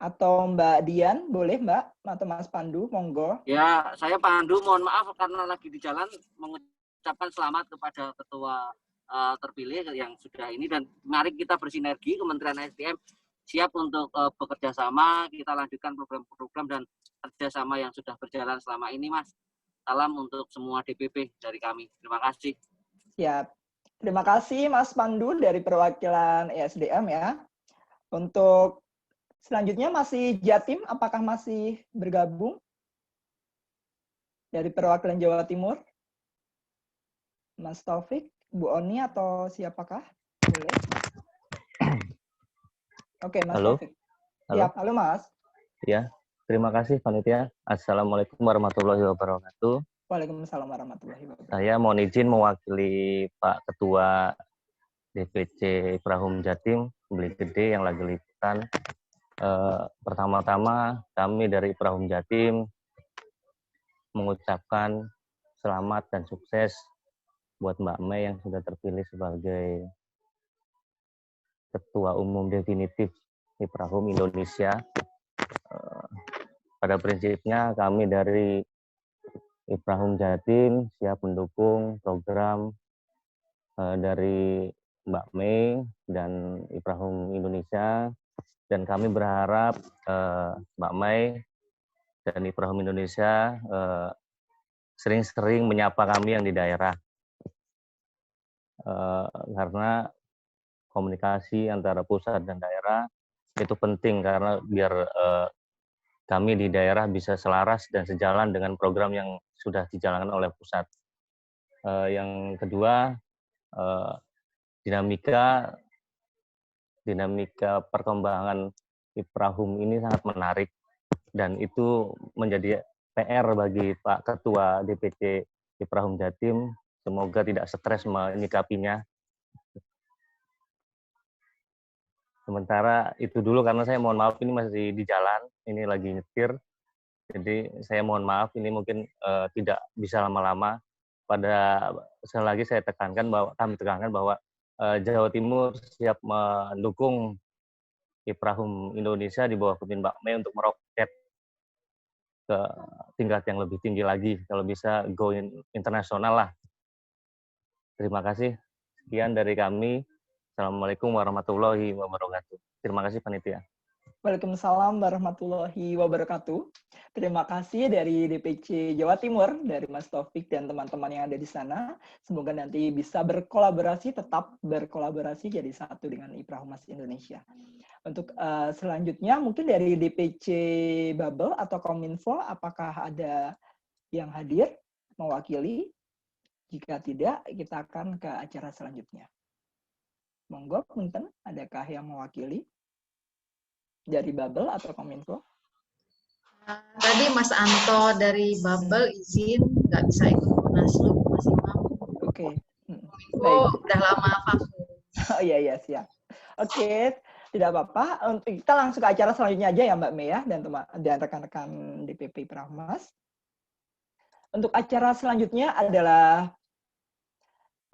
Atau Mbak Dian, boleh Mbak? Atau Mas Pandu, monggo. Ya, saya Pandu, mohon maaf karena lagi di jalan mengucapkan selamat kepada Ketua terpilih yang sudah ini, dan mari kita bersinergi Kementerian SDM siap untuk bekerja sama, kita lanjutkan program-program dan kerjasama yang sudah berjalan selama ini, Mas. Salam untuk semua DPP dari kami. Terima kasih. Siap. Terima kasih Mas Pandu dari perwakilan ESDM ya. Untuk selanjutnya masih Jatim, apakah masih bergabung? Dari perwakilan Jawa Timur? Mas Taufik? Bu Oni atau siapakah? Boleh. Oke, Mas Halo. Taufik. Siap. Halo, Mas. Ya, terima kasih panitia. Assalamualaikum warahmatullahi wabarakatuh. Waalaikumsalam warahmatullahi wabarakatuh. Saya mohon izin mewakili Pak Ketua DPC Iprahum Jatim, Beli Gede yang lagi liputan. Pertama-tama kami dari Iprahum Jatim mengucapkan selamat dan sukses buat Mbak Mei yang sudah terpilih sebagai Ketua Umum Definitif Iprahum Indonesia. Pada prinsipnya kami dari Iprahum Jatim siap mendukung program dari Mbak Mei dan Iprahum Indonesia, dan kami berharap Mbak Mei dan Iprahum Indonesia sering-sering menyapa kami yang di daerah. Karena komunikasi antara pusat dan daerah itu penting karena biar kami di daerah bisa selaras dan sejalan dengan program yang sudah dijalankan oleh pusat. Yang kedua, dinamika perkembangan Iprahum ini sangat menarik dan itu menjadi PR bagi Pak Ketua DPC Iprahum Jatim. Semoga tidak stres menyikapinya. Sementara itu dulu karena saya mohon maaf ini masih di jalan, ini lagi nyetir. Jadi saya mohon maaf ini mungkin tidak bisa lama-lama. Sekali lagi saya tekankan bahwa Jawa Timur siap mendukung Iprahum Indonesia di bawah kepemimpinan Mbak Mei untuk meroket ke tingkat yang lebih tinggi lagi, kalau bisa go internasional lah. Terima kasih. Sekian dari kami. Assalamualaikum warahmatullahi wabarakatuh. Terima kasih panitia. Waalaikumsalam warahmatullahi wabarakatuh. Terima kasih dari DPC Jawa Timur, dari Mas Taufik dan teman-teman yang ada di sana. Semoga nanti bisa berkolaborasi, tetap berkolaborasi jadi satu dengan IPRA Humas Indonesia. Untuk selanjutnya mungkin dari DPC Babel atau Kominfo, apakah ada yang hadir mewakili? Jika tidak, kita akan ke acara selanjutnya. Monggo, punten, adakah yang mewakili? Dari Babel atau Kominfo? Tadi Mas Anto dari Babel izin nggak bisa ikut Munaslup, Mas Imam. Oke. Kominfo udah lama vakum. Oh iya siap. Oke, tidak apa-apa. Untuk kita langsung ke acara selanjutnya aja ya Mbak Mei ya dan rekan-rekan DPP IPRA Humas. Untuk acara selanjutnya adalah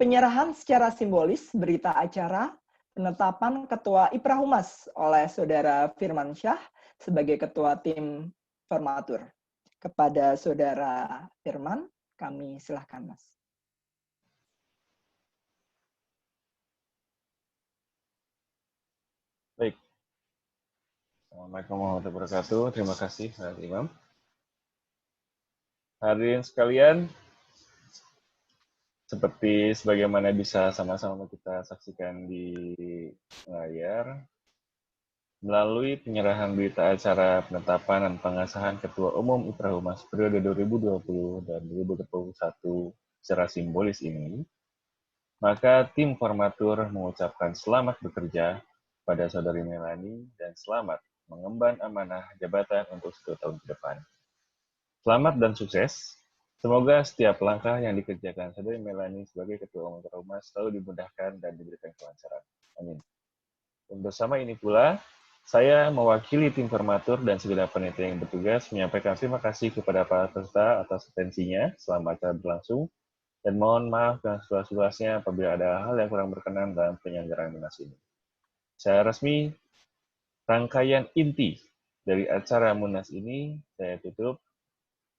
penyerahan secara simbolis berita acara penetapan Ketua IPRA Humas oleh Saudara Firman Syah sebagai Ketua Tim Formatur. Kepada Saudara Firman, kami silahkan Mas. Baik. Assalamualaikum warahmatullahi wabarakatuh. Terima kasih, Pak Imam. Hadirin sekalian, seperti sebagaimana bisa sama-sama kita saksikan di layar, melalui penyerahan berita acara penetapan dan pengesahan Ketua Umum IPRA Humas periode 2020 dan 2021 secara simbolis ini, maka tim formatur mengucapkan selamat bekerja pada Saudari Melani dan selamat mengemban amanah jabatan untuk 1 tahun ke depan. Selamat dan sukses. Semoga setiap langkah yang dikerjakan Saudari Melani sebagai Ketua Umum IPRA Humas selalu dimudahkan dan diberikan kelancaran. Amin. Dan bersama ini pula, saya mewakili tim formatur dan segenap panitia yang bertugas menyampaikan terima kasih kepada para peserta atas atensinya selama acara berlangsung dan mohon maaf dengan seluas-luasnya apabila ada hal yang kurang berkenan dalam penyelenggaraan Munas ini. Secara resmi, rangkaian inti dari acara Munas ini saya tutup.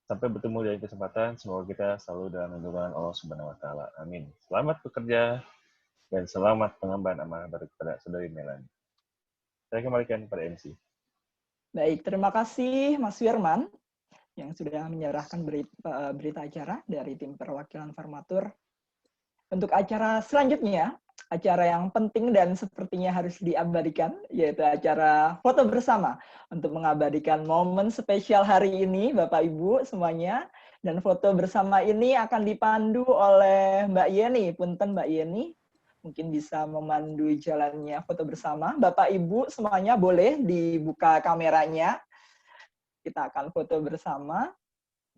Sampai bertemu di kesempatan, semoga kita selalu dalam lindungan Allah Subhanahu wa Ta'ala. Amin. Selamat bekerja dan selamat mengemban amanah kepada Saudari Melani. Saya kembalikan kepada MC. Baik, terima kasih Mas Firman yang sudah menyerahkan berita acara dari tim perwakilan formatur. Untuk acara selanjutnya, acara yang penting dan sepertinya harus diabadikan, yaitu acara foto bersama untuk mengabadikan momen spesial hari ini, Bapak Ibu semuanya. Dan foto bersama ini akan dipandu oleh Mbak Yeni. Punten Mbak Yeni, mungkin bisa memandu jalannya foto bersama. Bapak Ibu semuanya boleh dibuka kameranya. Kita akan foto bersama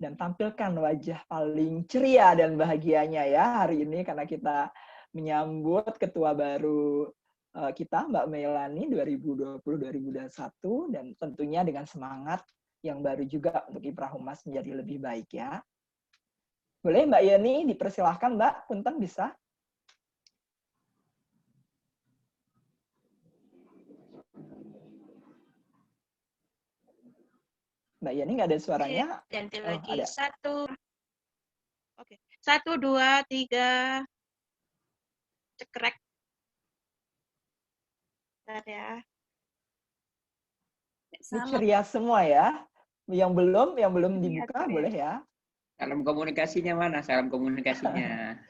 dan tampilkan wajah paling ceria dan bahagianya ya hari ini karena kita menyambut ketua baru kita, Mbak Melani 2020-2021, dan tentunya dengan semangat yang baru juga untuk IPRA Humas menjadi lebih baik ya. Boleh Mbak Yeni, dipersilahkan Mbak, punten bisa. Mbak Yeni nggak ada suaranya. Ganti lagi. Ada. 1, 2, 3. Cekrek. Bentar ya. Ini ceria semua ya. Yang belum dibuka boleh ya. Salam komunikasinya mana? Salam komunikasinya.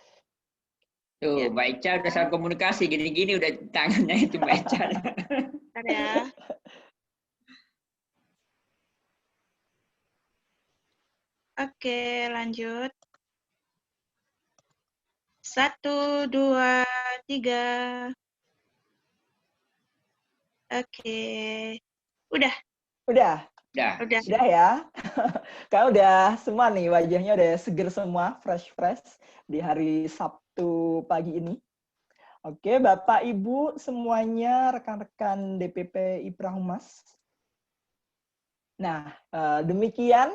Tuh, Mbak Eca udah salam komunikasi. Gini-gini udah tangannya itu Mbak Eca. Bentar ya. Oke, lanjut. 1, 2, 3. Oke. Udah. Udah ya. Kan udah semua nih, wajahnya udah seger semua, fresh di hari Sabtu pagi ini. Oke, Bapak Ibu semuanya, rekan-rekan DPP IPRA Humas. Nah, demikian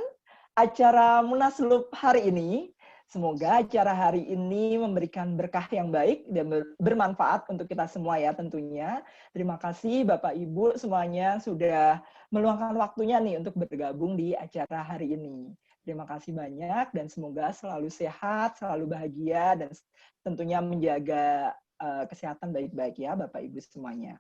acara Munaslup hari ini. Semoga acara hari ini memberikan berkah yang baik dan bermanfaat untuk kita semua ya tentunya. Terima kasih Bapak Ibu semuanya sudah meluangkan waktunya nih untuk bergabung di acara hari ini. Terima kasih banyak dan semoga selalu sehat, selalu bahagia dan tentunya menjaga kesehatan baik-baik ya Bapak Ibu semuanya.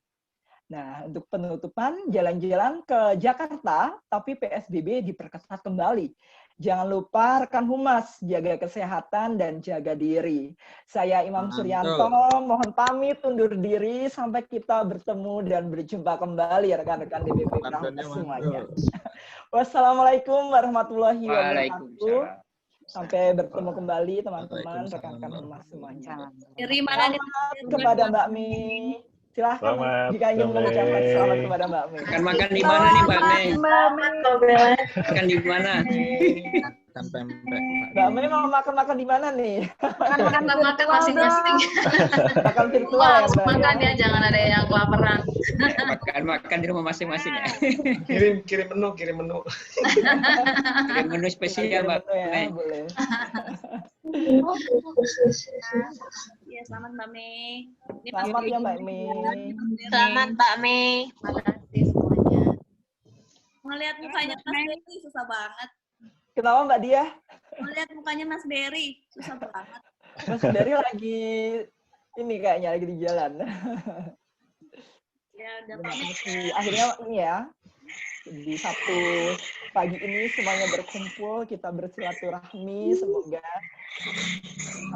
Nah, untuk penutupan jalan-jalan ke Jakarta, tapi PSBB diperketat kembali. Jangan lupa rekan Humas, jaga kesehatan dan jaga diri. Saya Imam Suryanto, mohon pamit undur diri sampai kita bertemu dan berjumpa kembali rekan-rekan DPP Prahumas semuanya. Wassalamualaikum warahmatullahi wabarakatuh. Sampai bertemu kembali teman-teman, rekan-rekan Humas semuanya. Selamat kepada Mbak Mi. Silahkan jika ingin mengucapkan selamat kepada Mbak Mei. Akan makan di mana nih Mbak Mei? Makan di mana? Mbak Mei mau makan di mana nih? Makan masing-masing. Makan virtual ya Mbak? Makan ya, jangan ada yang kelaparan. Makan di rumah masing-masing ya. Kirim menu. Kirim menu spesial Mbak Mei. Boleh. Ya, selamat Mbak Mei. Selamat ya Mbak Mei. Selamat Mbak Mei. Makasih semuanya. Melihat mukanya Mas Berry susah banget. Kenapa Mbak Dia? Melihat mukanya Mas Berry susah banget. Mas Berry lagi ini kayaknya lagi di jalan. Ya, udah pamit. Akhirnya ini ya. Di Sabtu pagi ini semuanya berkumpul, kita bersilaturahmi, semoga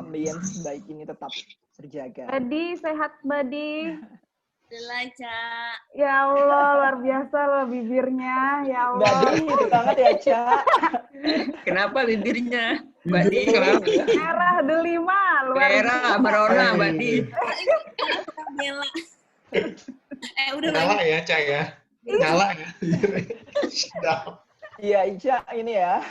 ambience baik ini tetap terjaga. Badi, sehat Badi. Alhamdulillah, Cak. Ya Allah, luar biasa loh bibirnya. Ya Allah. Badi, itu banget ya, Cak. Kenapa bibirnya? Mbak Di, kenapa? Merah delima, luar merah, merona, Mbak Di. Bella. Udah nyala ya, Cak ya. Nyala ya. Iya, Ica ini ya.